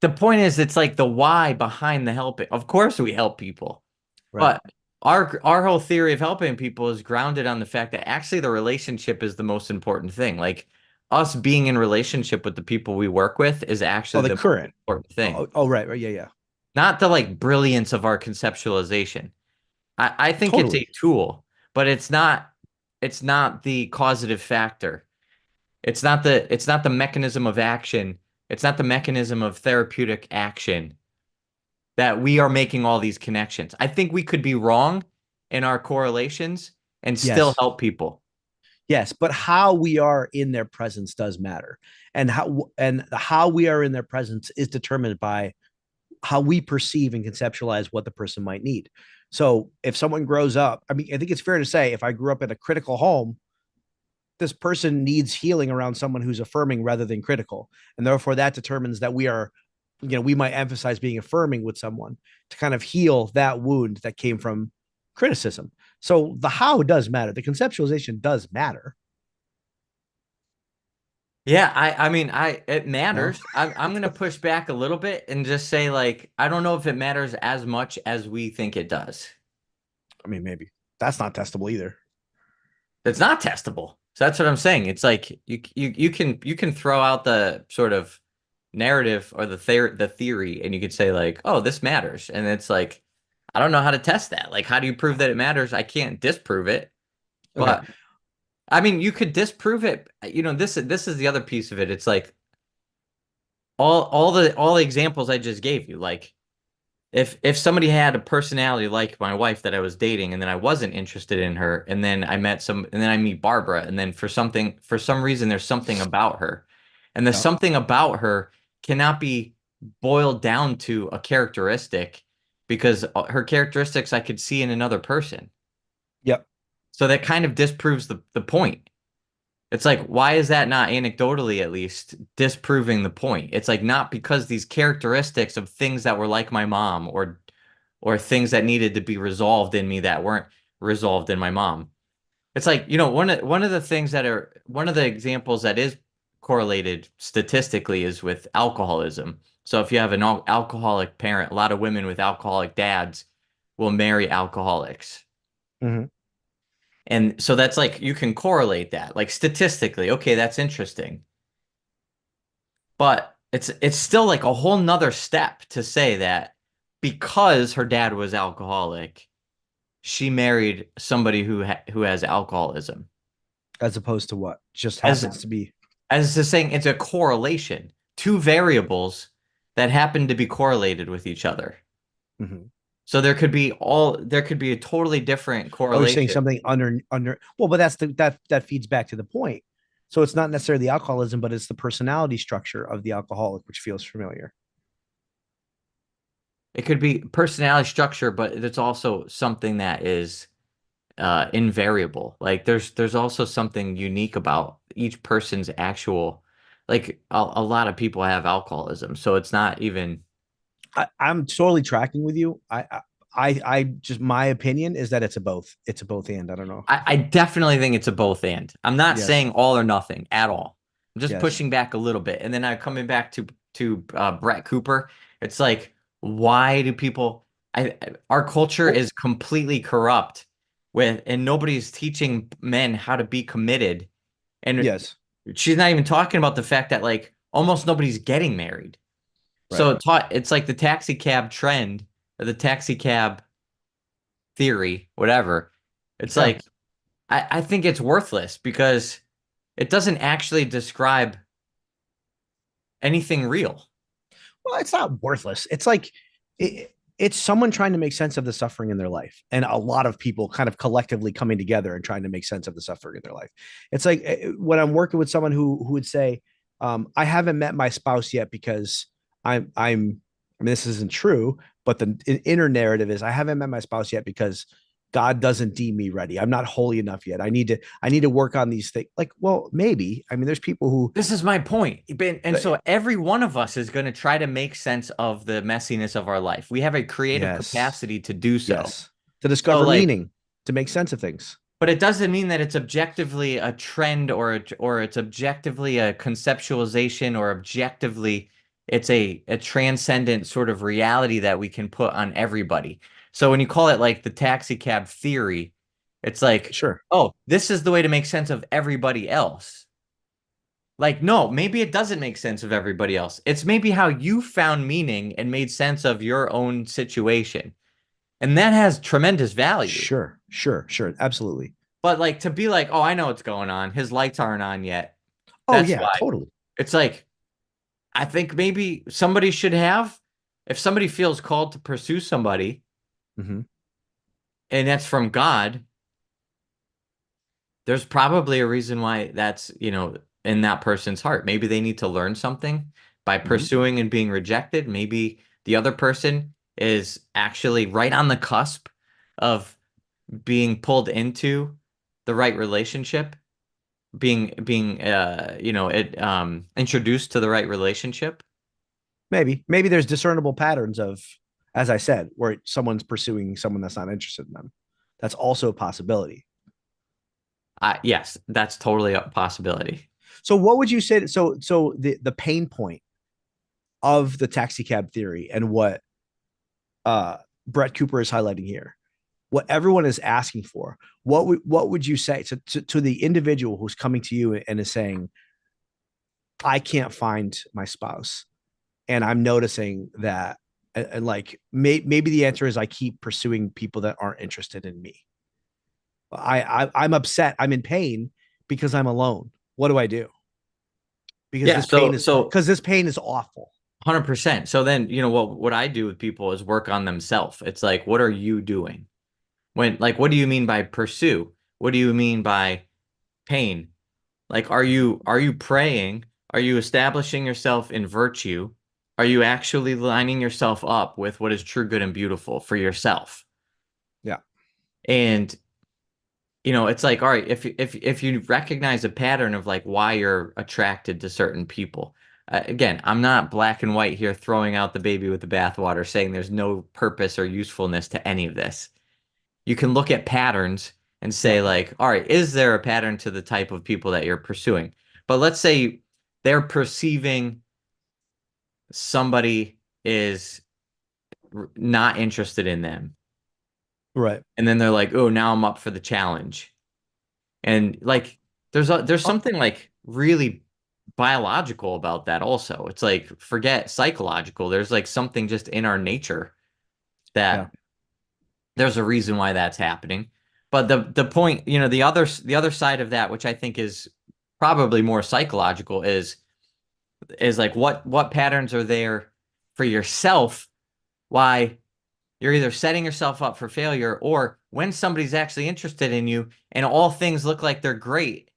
The point is, it's like the why behind the helping. Of course, we help people, Right. but our whole theory of helping people is grounded on the fact that actually the relationship is the most important thing. Like us being in relationship with the people we work with is Oh, actually the the most current. important thing, Oh, right, right, yeah, yeah, not the like brilliance of our conceptualization. I think it's a totally. tool, but it's not the causative factor. It's not the mechanism of action. It's not the mechanism of therapeutic action that we are making all these connections. I think we could be wrong in our correlations and still Yes, help people. yes, but how we are in their presence does matter, and how we are in their presence is determined by how we perceive and conceptualize what the person might need. So if someone grows up, I mean, I think it's fair to say if I grew up in a critical home, this person needs healing around someone who's affirming rather than critical. And therefore that determines that we might emphasize being affirming with someone to kind of heal that wound that came from criticism. So the how does matter. The conceptualization does matter. Yeah, I mean it No, matters. I'm gonna push back a little bit and just say like I don't know if it matters as much as we think it does. I mean, maybe that's not testable either. It's not testable. So that's what I'm saying. It's like you can throw out the sort of narrative or the theory and you could say like, "Oh, this matters." And it's like I don't know how to test that. Like how do you prove that it matters? I can't disprove it. Okay. But I mean, you could disprove it. This is the other piece of it. It's like all the examples I just gave you. Like if somebody had a personality like my wife that I was dating and then I wasn't interested in her and then I meet Barbara and then for some reason there's something about her and the Yeah. something about her cannot be boiled down to a characteristic because her characteristics I could see in another person. Yep. So that kind of disproves the point. It's like, why is that not anecdotally at least disproving the point? It's like not because these characteristics of things that were like my mom or things that needed to be resolved in me that weren't resolved in my mom. It's like, one of the examples that is correlated statistically is with alcoholism. So if you have an alcoholic parent, a lot of women with alcoholic dads will marry alcoholics. Mm-hmm. And so that's like you can correlate that like statistically. Okay, that's interesting. But it's still like a whole nother step to say that because her dad was alcoholic, she married somebody who has alcoholism. As opposed to what just As happens to be. as to saying it's a correlation, two variables that happen to be correlated with each other. Mm-hmm. So there could be a totally different Oh, you're saying correlation. something under. Well, but that feeds back to the point. So it's not necessarily the alcoholism, but it's the personality structure of the alcoholic, which feels familiar. It could be personality structure, but it's also something that is invariable. Like there's also something unique about each person's actual, like a lot of people have alcoholism, so it's not even. I'm totally tracking with you. I just, my opinion is that it's a both. It's a both and. I don't know. I definitely think it's a both and. I'm not Yes. saying all or nothing at all. I'm just Yes. pushing back a little bit, and then I'm coming back to Brett Cooper. It's like, why do people? Our culture Well, is completely corrupt with, and nobody's teaching men how to be committed. And yes. she's not even talking about the fact that like almost nobody's getting married. So Right. it's like the taxi cab trend or the taxi cab theory, whatever. It's Yeah. like I think it's worthless because it doesn't actually describe anything real. Well, it's not worthless. It's like it's someone trying to make sense of the suffering in their life, and a lot of people kind of collectively coming together and trying to make sense of the suffering in their life. It's like when I'm working with someone who would say, "I haven't met my spouse yet because I'm." I mean, this isn't true, but the inner narrative is I haven't met my spouse yet because God doesn't deem me ready. I'm not holy enough yet. I need to work on these things. Like, well, maybe. I mean, there's people who This is my point. And so every one of us is going to try to make sense of the messiness of our life. We have a creative yes, capacity to do so. yes, to So discover like, meaning, to make sense of things. but it doesn't mean that it's objectively a trend or it's objectively a conceptualization or objectively it's a transcendent sort of reality that we can put on everybody. So when you call it like the taxi cab theory, it's like, Sure. oh, this is the way to make sense of everybody else. Like, no, maybe it doesn't make sense of everybody else. It's maybe how you found meaning and made sense of your own situation. And that has tremendous value. Sure. Sure. Sure. Absolutely. But like to be like, oh, I know what's going on. His lights aren't on yet. Oh That's yeah, why. totally. It's like, I think maybe somebody should have, if somebody feels called to pursue somebody Hmm. and that's from God, there's probably a reason why that's, in that person's heart. Maybe they need to learn something by Hmm. pursuing and being rejected. Maybe the other person is actually right on the cusp of being pulled into the right relationship, being introduced to the right relationship. Maybe there's discernible patterns of, as I said, where someone's pursuing someone that's not interested in them. That's also a possibility. Yes, that's totally a possibility. So what would you say? So the pain point of the taxi cab theory and what Brett Cooper is highlighting here, what everyone is asking for, what would you say to the individual who's coming to you and is saying, I can't find my spouse, and I'm noticing that, and like maybe the answer is I keep pursuing people that aren't interested in me. I'm upset. I'm in pain because I'm alone. What do I do? Because Yeah, this pain so is so because this pain is awful. 100%. So then, what I do with people is work on themselves. It's like, what are you doing? Like, what do you mean by pursue? What do you mean by pain? Like, are you praying? Are you establishing yourself in virtue? Are you actually lining yourself up with what is true, good, and beautiful for yourself? Yeah. And it's like, all right, if you recognize a pattern of like why you're attracted to certain people. Again, I'm not black and white here throwing out the baby with the bathwater, saying there's no purpose or usefulness to any of this. You can look at patterns and Yeah. say like, all right, is there a pattern to the type of people that you're pursuing? But let's say they're perceiving somebody is not interested in them. Right. And then they're like, oh, now I'm up for the challenge. And like there's Oh, something like really biological about that also. It's like forget psychological. There's like something just in our nature yeah. that there's a reason why that's happening. But the point, the other side of that, which I think is probably more psychological, is like what patterns are there for yourself, why you're either setting yourself up for failure or when somebody's actually interested in you and all things look like they're great.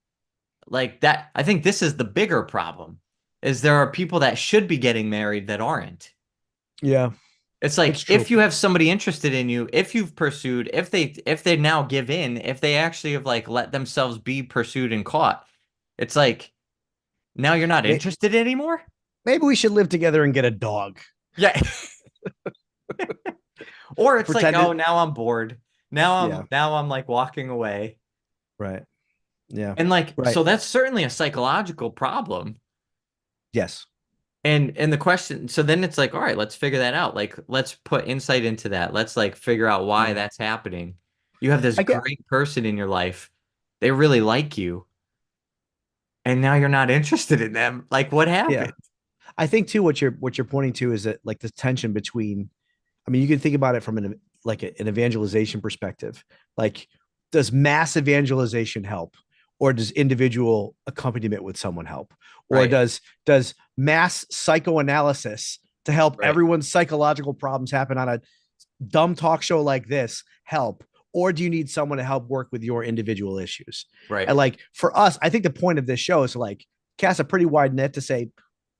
Like that, I think this is the bigger problem, is there are people that should be getting married that aren't. Yeah. It's It's like true. if you have somebody interested in you, if you've pursued, if they now give in, if they actually have like let themselves be pursued and caught, it's like now you're not May- interested anymore. Maybe we should live together and get a dog. Yeah. Or it's like, Pretend oh, it. now I'm bored. Now Yeah. I'm like walking away. Right. Yeah. And like, Right. so that's certainly a psychological problem. Yes. And the question, so then it's like, all right, let's figure that out. Like, let's put insight into that. Let's like figure out why Yeah. that's happening. You have this I get. great person in your life. They really like you, and now you're not interested in them. Like, what Yeah. happened? I think too what you're pointing to is that like the tension between, I mean, you can think about it from an evangelization perspective. Like, does mass evangelization help, or does individual accompaniment with someone help, or Right, does mass psychoanalysis to help right, everyone's psychological problems happen on a dumb talk show like this help, or do you need someone to help work with your individual issues? right, And like for us, I think the point of this show is to like cast a pretty wide net to say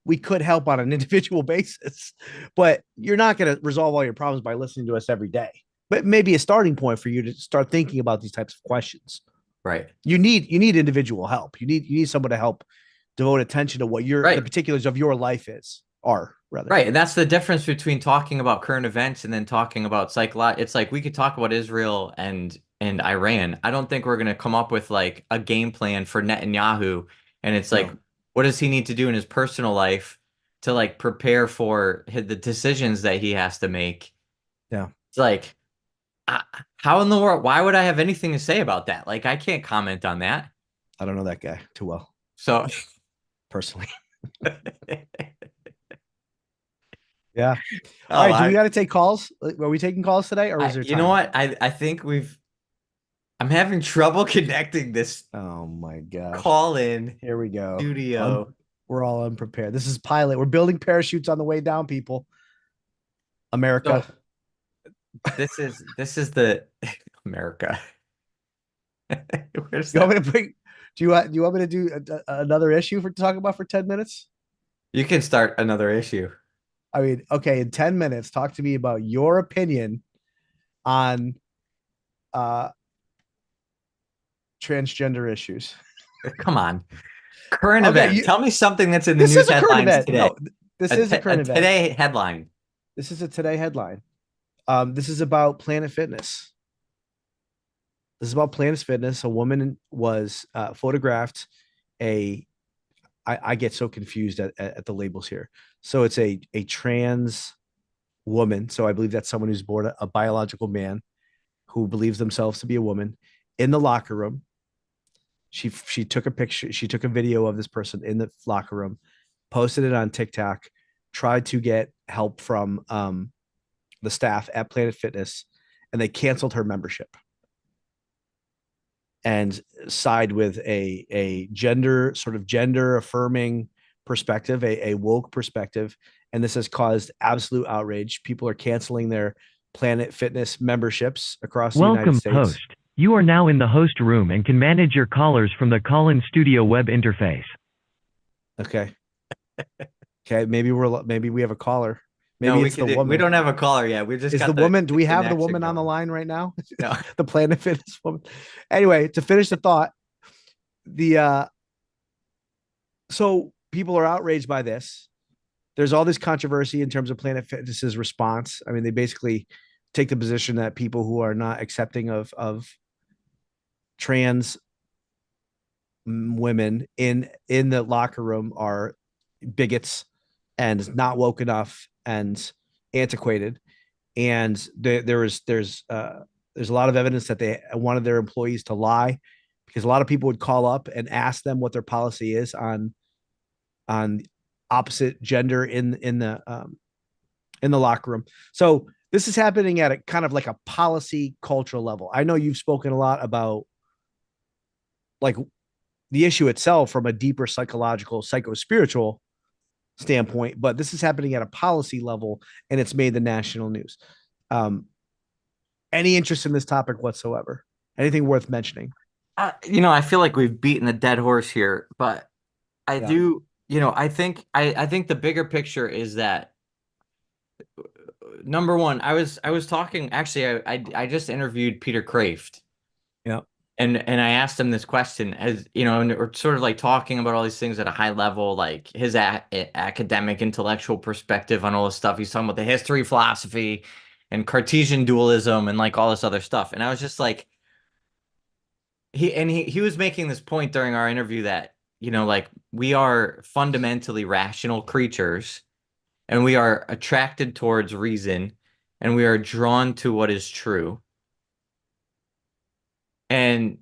we could help on an individual basis, but you're not going to resolve all your problems by listening to us every day. But maybe a starting point for you to start thinking about these types of questions. right, You need individual help. You need someone to help devote attention to what the right. particulars of your life are rather. Right, and that's the difference between talking about current events and then talking about psychology. It's like we could talk about Israel and Iran. I don't think we're going to come up with like a game plan for Netanyahu. And it's like, No. what does he need to do in his personal life to like prepare for the decisions that he has to make? Yeah. It's like, I, how in the world? Why would I have anything to say about that? Like, I can't comment on that. I don't know that guy too well So, personally. Yeah. All oh, right. Do we got to take calls? Are we taking calls today, or is there you know time? what? I think I'm having trouble connecting this Oh my gosh. call in Here we go. studio. We're all unprepared. This is pilot. We're building parachutes on the way down, people. America. So this is the America. Where's You want that? me to bring? Do you want me to do another issue for to talk about for 10 minutes? You can start another issue. I mean, okay, in 10 minutes, talk to me about your opinion on uh transgender issues. Come on. Current Okay, event. Tell me something that's in the this news is a current headlines event. today. No, this A, is t a a current event. today headline. This is a today headline. This is about Planet Fitness. This is about Planet Fitness. A woman was photographed. I get so confused at the labels here. So it's a trans woman. So I believe that's someone who's born a biological man who believes themselves to be a woman in the locker room. She took a picture. She took a video of this person in the locker room, posted it on TikTok, tried to get help from the staff at Planet Fitness, and they canceled her membership and side with a gender affirming perspective, a woke perspective, and this has caused absolute outrage. People are canceling their Planet Fitness memberships across the United Welcome, States. host. You are now in the host room and can manage your callers from the call-in studio web interface. Okay. Okay. Maybe we have a caller. No, Maybe we it's the could do, we woman. don't have a caller yet. We just Is the got woman? Do the we have the connection woman on the going. line right now? No. The Planet Fitness woman. Anyway, to finish the thought, the so people are outraged by this. There's all this controversy in terms of Planet Fitness's response. I mean, they basically take the position that people who are not accepting of trans women in the locker room are bigots and not woke enough and antiquated. And there's a lot of evidence that they wanted their employees to lie because a lot of people would call up and ask them what their policy is on opposite gender in the locker room. So this is happening at a kind of like a policy cultural level. I know you've spoken a lot about like the issue itself from a deeper psychological, psycho-spiritual standpoint, but this is happening at a policy level and it's made the national news. Um, any interest in this topic whatsoever? Anything worth mentioning? I feel like we've beaten the dead horse here, but I Yeah. do, I think the bigger picture is that number one, I was talking actually I just interviewed Peter Kraft. Yeah. And I asked him this question, as you know, and we're sort of like talking about all these things at a high level, like his academic intellectual perspective on all this stuff. He's talking about the history of philosophy and Cartesian dualism and like all this other stuff. And I was just like, he was making this point during our interview that, you know, like we are fundamentally rational creatures and we are attracted towards reason and we are drawn to what is true. And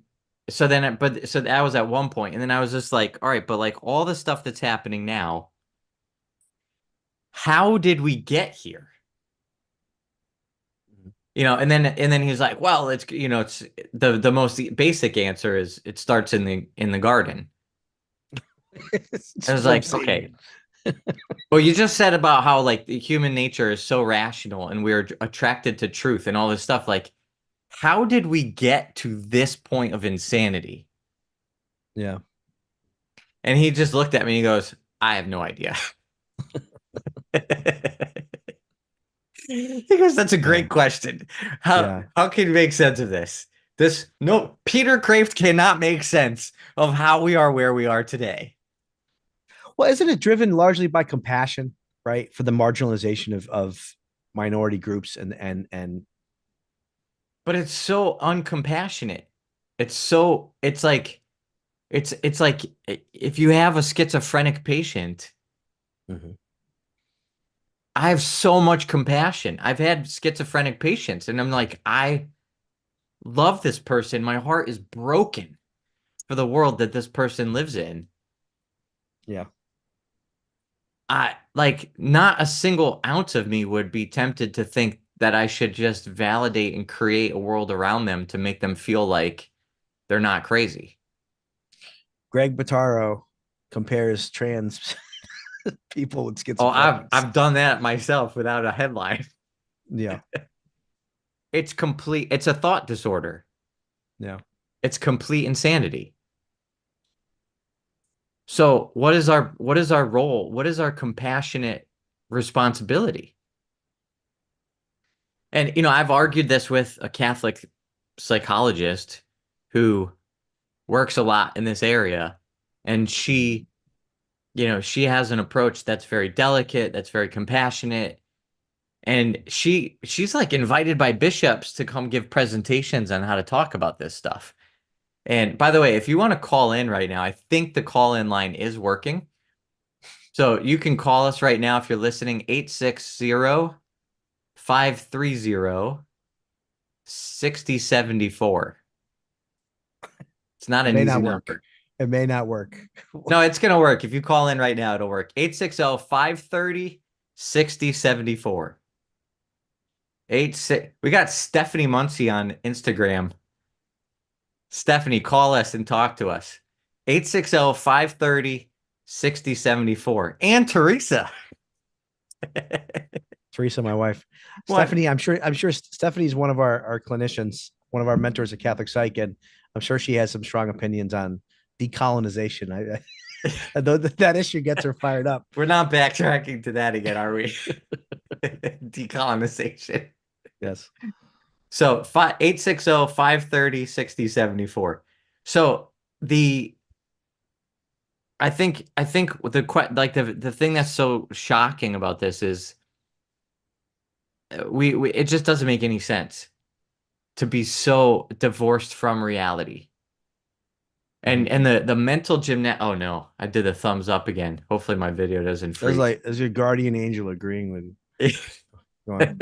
so then, but so that was at one point, and then I was just like, all right, but like all the stuff that's happening now, how did we get here? You know, and then he's like, well, it's you know, it's the most basic answer is it starts in the garden. I was like, okay, well, you just said about how like the human nature is so rational and we're attracted to truth and all this stuff. Like, how did we get to this point of insanity? Yeah. And he just looked at me and he goes, I have no idea. He goes, that's a great question. How can you make sense of this? No, Peter Kraft cannot make sense of how we are where we are today. Well, isn't it driven largely by compassion, right? For the marginalization of minority groups and But it's so uncompassionate. It's like if you have a schizophrenic patient, Mhm. I have so much compassion. I've had schizophrenic patients, and I'm like, I love this person. My heart is broken for the world that this person lives in. Yeah. I like not a single ounce of me would be tempted to think that I should just validate and create a world around them to make them feel like they're not crazy. Greg Bottaro compares trans people with Oh, schizophrenia. I've done that myself without a headline. Yeah. It's a thought disorder. Yeah. It's complete insanity. So what is our role? What is our compassionate responsibility? And you know, I've argued this with a Catholic psychologist who works a lot in this area, and she has an approach that's very delicate, that's very compassionate, and she's like invited by bishops to come give presentations on how to talk about this stuff. And by the way, if you want to call in right now, I think the call in line is working. So you can call us right now if you're listening, 860-530-6074. It's not It an may easy not work. number. It may not work. No, it's going to work. If you call in right now, it'll work. 860-530-6074. We got Stephanie Muncie on Instagram. Stephanie, call us and talk to us. 860-530-6074. And Teresa. Teresa, my wife. What? Stephanie, I'm sure Stephanie's one of our clinicians, one of our mentors at Catholic Psych, and I'm sure she has some strong opinions on decolonization. That issue gets her fired up. We're not backtracking to that again, are we? Decolonization. Yes. So 860-530-6074. So I think the thing that's so shocking about this is we it just doesn't make any sense to be so divorced from reality. And the mental gymnast. Oh no, I did the thumbs up again. Hopefully my video doesn't freeze. There's your guardian angel agreeing with you. Go on.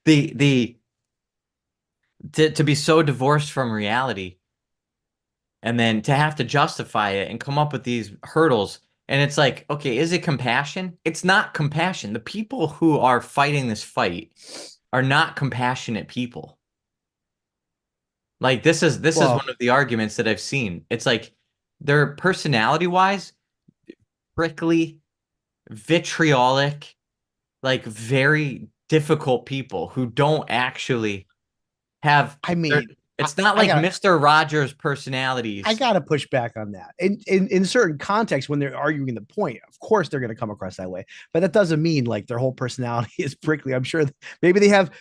the to be so divorced from reality and then to have to justify it and come up with these hurdles. And it's like, okay, is it compassion? It's not compassion. The people who are fighting this fight are not compassionate people. Like this is one of the arguments that I've seen. It's like they're personality wise, prickly, vitriolic, like very difficult people who don't actually have. I mean, It's not like Mr. Rogers' personalities. I gotta push back on that. In certain contexts, when they're arguing the point, of course they're gonna come across that way. But that doesn't mean like their whole personality is prickly. I'm sure maybe they have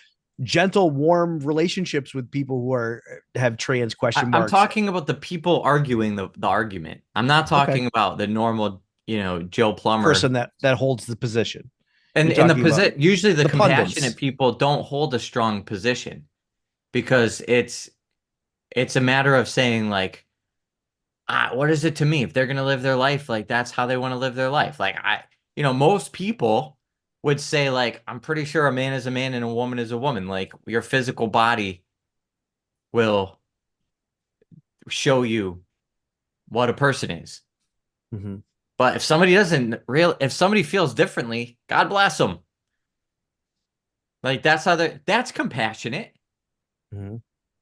gentle, warm relationships with people who have trans question marks. I'm talking about the people arguing the argument. I'm not talking about the normal, Joe Plumber person that holds the position. And in the position, usually the compassionate pundits. People don't hold a strong position because it's a matter of saying like, what is it to me? If they're going to live their life, like that's how they want to live their life. Like most people would say like, I'm pretty sure a man is a man and a woman is a woman. Like your physical body will show you what a person is. Mm-hmm. But if somebody feels differently, God bless them. Like that's compassionate. Mm-hmm.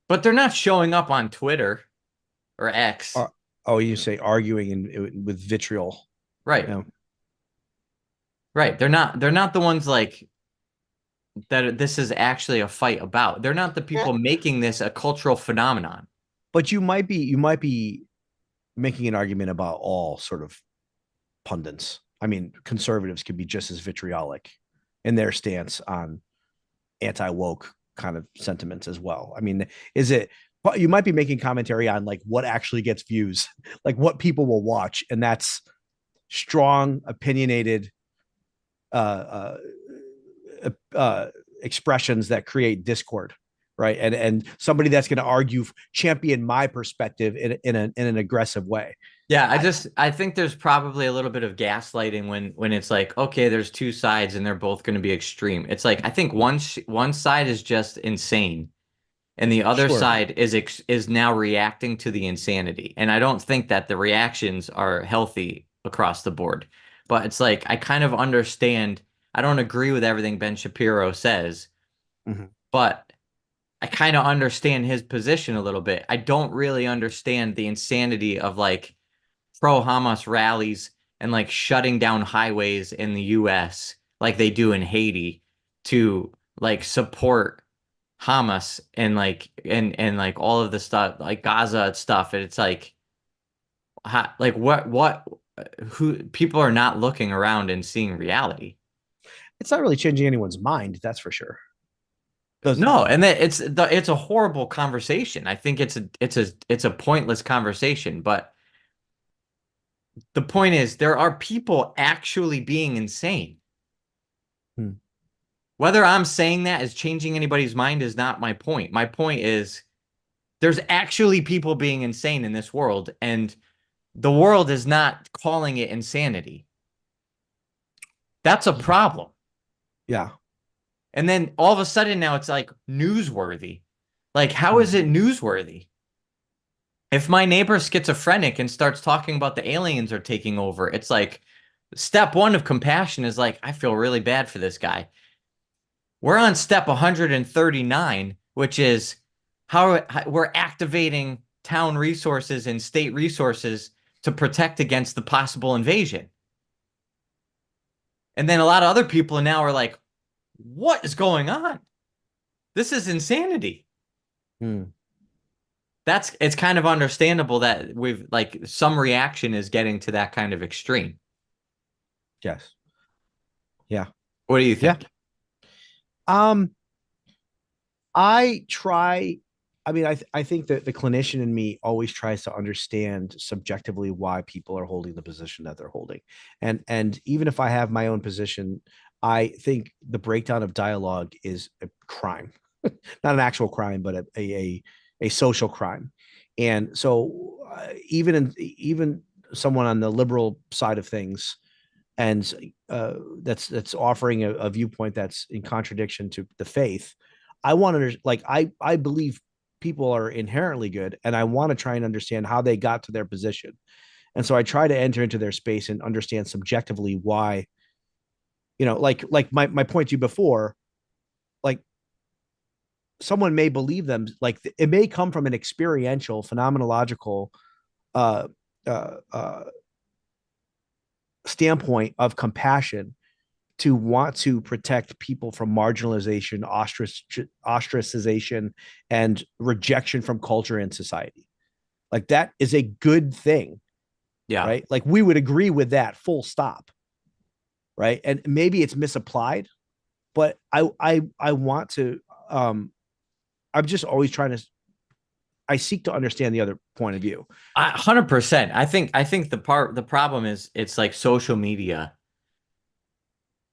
But they're not showing up on Twitter or X. You say arguing with vitriol. Right. Yeah. Right. They're not the ones like that this is actually a fight about. They're not the people making this a cultural phenomenon. But you might be making an argument about all sort of pundits. I mean, conservatives could be just as vitriolic in their stance on anti-woke kind of sentiments as well. I mean, you might be making commentary on like what actually gets views, like what people will watch, and that's strong, opinionated expressions that create discord, right? And somebody that's going to argue, champion my perspective in an aggressive way. Yeah, I think there's probably a little bit of gaslighting when it's like, okay, there's two sides and they're both going to be extreme. It's like I think one side is just insane, and the other side is now reacting to the insanity. And I don't think that the reactions are healthy across the board. But it's like I kind of understand. I don't agree with everything Ben Shapiro says, but I kind of understand his position a little bit. I don't really understand the insanity of like pro-Hamas rallies and like shutting down highways in the US like they do in Haiti to like support Hamas and like and like all of the stuff like Gaza stuff. And it's like who people are not looking around and seeing reality. It's not really changing anyone's mind, that's for sure. No, and it's a horrible conversation. I think it's a pointless conversation, but the point is there are people actually being insane. Whether I'm saying that is changing anybody's mind is not my point. My point is there's actually people being insane in this world, and the world is not calling it insanity. That's a problem. Yeah. And then all of a sudden now it's like newsworthy. Like, how is it newsworthy? If my neighbor's schizophrenic and starts talking about the aliens are taking over, it's like step one of compassion is like, I feel really bad for this guy. We're on step 139, which is how we're activating town resources and state resources to protect against the possible invasion. And then a lot of other people now are like, what is going on? This is insanity. It's kind of understandable that we've like some reaction is getting to that kind of extreme. Yes. Yeah. What do you think? Yeah. I think that the clinician in me always tries to understand subjectively why people are holding the position that they're holding. And even if I have my own position, I think the breakdown of dialogue is a crime, not an actual crime, but a social crime. And so even someone on the liberal side of things, and that's offering a viewpoint that's in contradiction to the faith, I want to like I believe people are inherently good, and I want to try and understand how they got to their position. And so I try to enter into their space and understand subjectively why, like my point to you before, like someone may believe them, like it may come from an experiential, phenomenological standpoint of compassion to want to protect people from marginalization, ostracization, and rejection from culture and society. Like that is a good thing. Yeah. Right. Like we would agree with that, full stop. Right. And maybe it's misapplied, but I want to, I'm just always trying to, I seek to understand the other point of view. 100%. I think the problem is it's like social media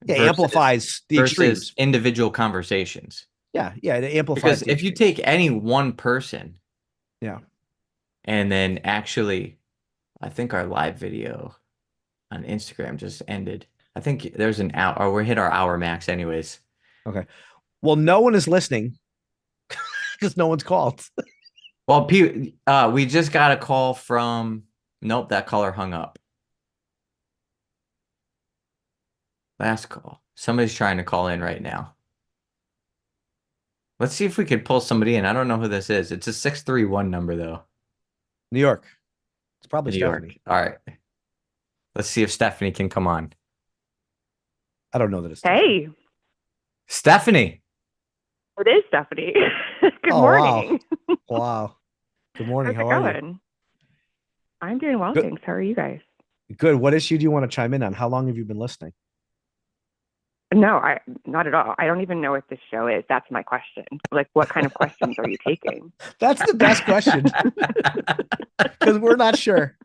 Yeah, amplifies the versus extremes. individual conversations. Yeah, it amplifies. Because if you take any one person, yeah, and then actually, I think our live video on Instagram just ended. I think there's an hour, or we hit our hour max anyways. Okay. Well, no one is listening because no one's called. Well, we just got a call from, nope, that caller hung up. Last call. Somebody's trying to call in right now. Let's see if we could pull somebody in. I don't know who this is. It's a 631 number though. New York. It's probably New Stephanie. York. All right. Let's see if Stephanie can come on. I don't know that it's Hey. Stephanie. It is Stephanie. Good morning. Wow. Good morning. How's How it are going? you? I'm doing well, Good. thanks. How are you guys? Good. What issue do you want to chime in on? How long have you been listening? No, not at all. I don't even know what this show is. That's my question. Like, what kind of questions are you taking? That's the best question because we're not sure.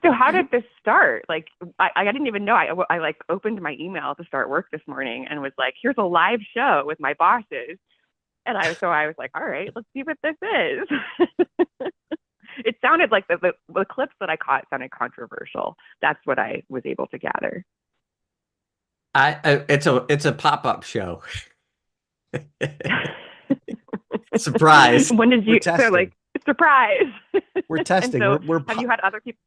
So how did this start? Like, I didn't even know. I like opened my email to start work this morning and was like, here's a live show with my bosses. And I was like, all right, let's see what this is. It sounded like the clips that I caught sounded controversial. That's what I was able to gather. It's a pop-up show. Surprise. When did you? We're testing. So like, surprise. We're testing. So Have you had other people?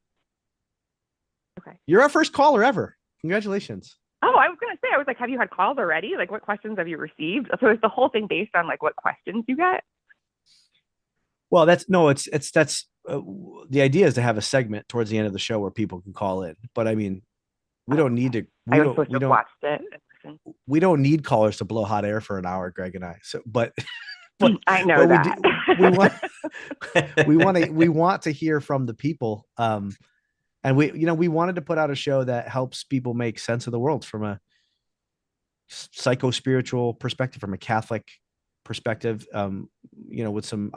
Okay. You're our first caller ever. Congratulations. Oh, I was going to say, I was like, have you had calls already? Like, what questions have you received? So is the whole thing based on like what questions you get? Well, that's the idea is to have a segment towards the end of the show where people can call in. But I mean, we don't need to. I was supposed to have watched it. We don't need callers to blow hot air for an hour, Greg and I. So, but I know that we want to hear from the people. And we wanted to put out a show that helps people make sense of the world from a psycho-spiritual perspective, from a Catholic perspective, with some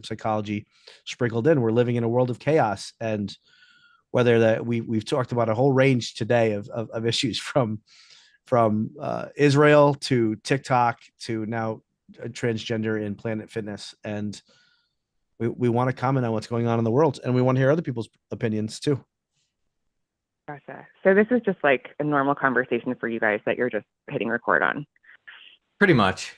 psychology sprinkled in. We're living in a world of chaos, and whether that we've talked about a whole range today of issues from Israel to TikTok to now transgender in Planet Fitness, and we want to comment on what's going on in the world, and we want to hear other people's opinions too. Gotcha. So this is just like a normal conversation for you guys that you're just hitting record on. Pretty much.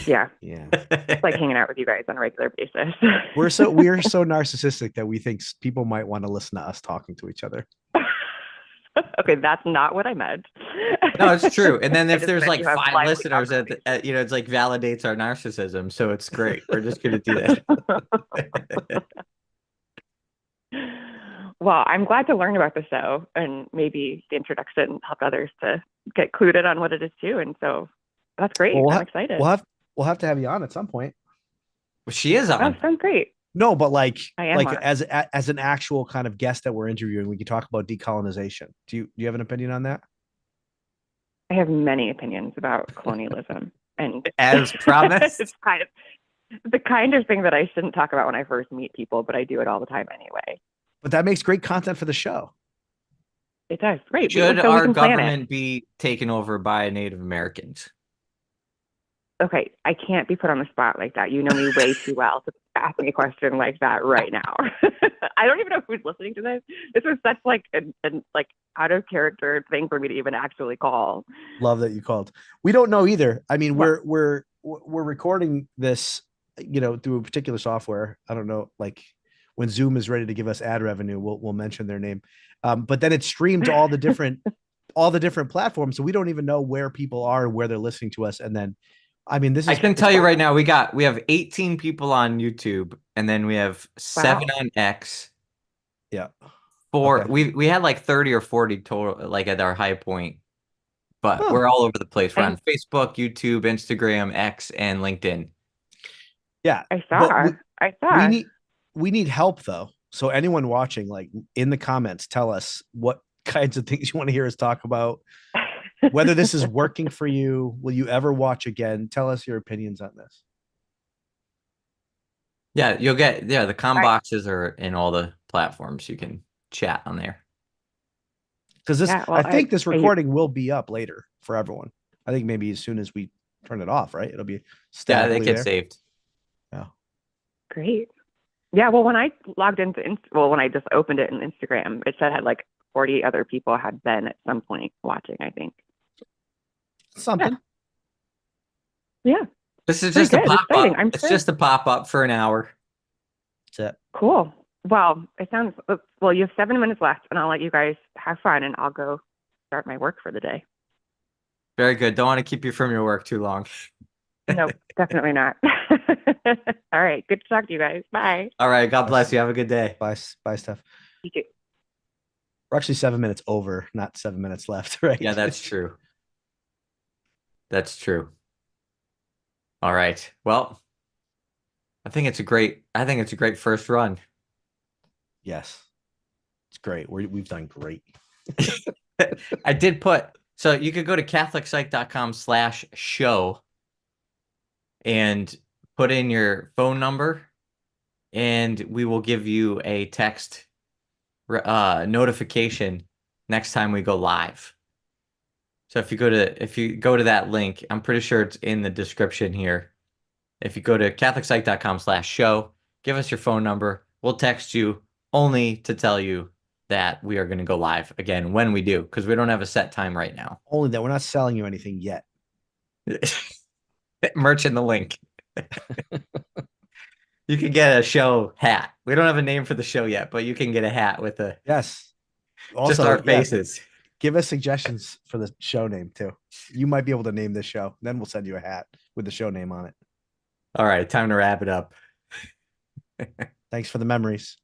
Yeah. Yeah. It's like hanging out with you guys on a regular basis. We're so narcissistic that we think people might want to listen to us talking to each other. Okay, that's not what I meant. No, it's true. And then if there's like 5 listeners, it's like validates our narcissism. So it's great. We're just going to do that. Well, I'm glad to learn about the show, and maybe the introduction helped others to get clued in on what it is too. And so that's great. Well, I'm excited. We'll have to have you on at some point. Well, she is on. That sounds great. No, but like on. as an actual kind of guest that we're interviewing, we can talk about decolonization. Do you have an opinion on that? I have many opinions about colonialism, and as promised, it's kind of the kind of thing that I shouldn't talk about when I first meet people, but I do it all the time anyway. But that makes great content for the show. It does. Great. Should our government be taken over by Native Americans? Okay, I can't be put on the spot like that. You know me way too well to ask me a question like that right now. I don't even know who's listening to this. This was such like a like out of character thing for me to even actually call. Love that you called. We don't know either. I mean, we're recording this, through a particular software. I don't know, like when Zoom is ready to give us ad revenue, we'll mention their name. But then it's streamed to all the different platforms, so we don't even know where people are and where they're listening to us. And then, I mean, I can tell you right now, we have 18 people on YouTube, and then we have 7 on X. Yeah. For Okay. we had like 30 or 40 total, like at our high point, but Huh. we're all over the place. We're And on Facebook, YouTube, Instagram, X, and LinkedIn. Yeah, I but saw. I we saw. need help though. So anyone watching, like in the comments, tell us what kinds of things you want to hear us talk about. Whether this is working for you, will you ever watch again? Tell us your opinions on this. Yeah, you'll get the com I, boxes are in all the platforms. You can chat on there. Because this, yeah. I Well, think this recording will be up later for everyone. I think maybe as soon as we turn it off, right? It'll be Yeah, they statically get there. saved. Yeah. great. Yeah. Well, when I logged into when I just opened it in Instagram, it said had like 40 other people had been at some point watching. I think. Something. Yeah. This is Pretty just a good. pop Exciting. up. I'm It's sure. just a pop up for an hour. That's it. Cool. Well, it sounds well. You have 7 minutes left, and I'll let you guys have fun, and I'll go start my work for the day. Very good. Don't want to keep you from your work too long. Nope, definitely not. All right. Good to talk to you guys. Bye. All right. God bless you. Have a good day. Bye, Steph. You too. We're actually 7 minutes over, not 7 minutes left, right? Yeah, that's true. That's true. All right. Well, I think it's a great first run. Yes. It's great. We've done great. I did so you could go to CatholicPsych.com/show and put in your phone number, and we will give you a text notification next time we go live. So if you go to that link, I'm pretty sure it's in the description here. If you go to CatholicPsych.com/show, give us your phone number. We'll text you only to tell you that we are going to go live again when we do, because we don't have a set time right now. Only that we're not selling you anything yet. Merch in the link. You can get a show hat. We don't have a name for the show yet, but you can get a hat with Yes. just Also, our yeah, faces. give us suggestions for the show name too. You might be able to name this show. Then we'll send you a hat with the show name on it. All right, time to wrap it up. Thanks for the memories.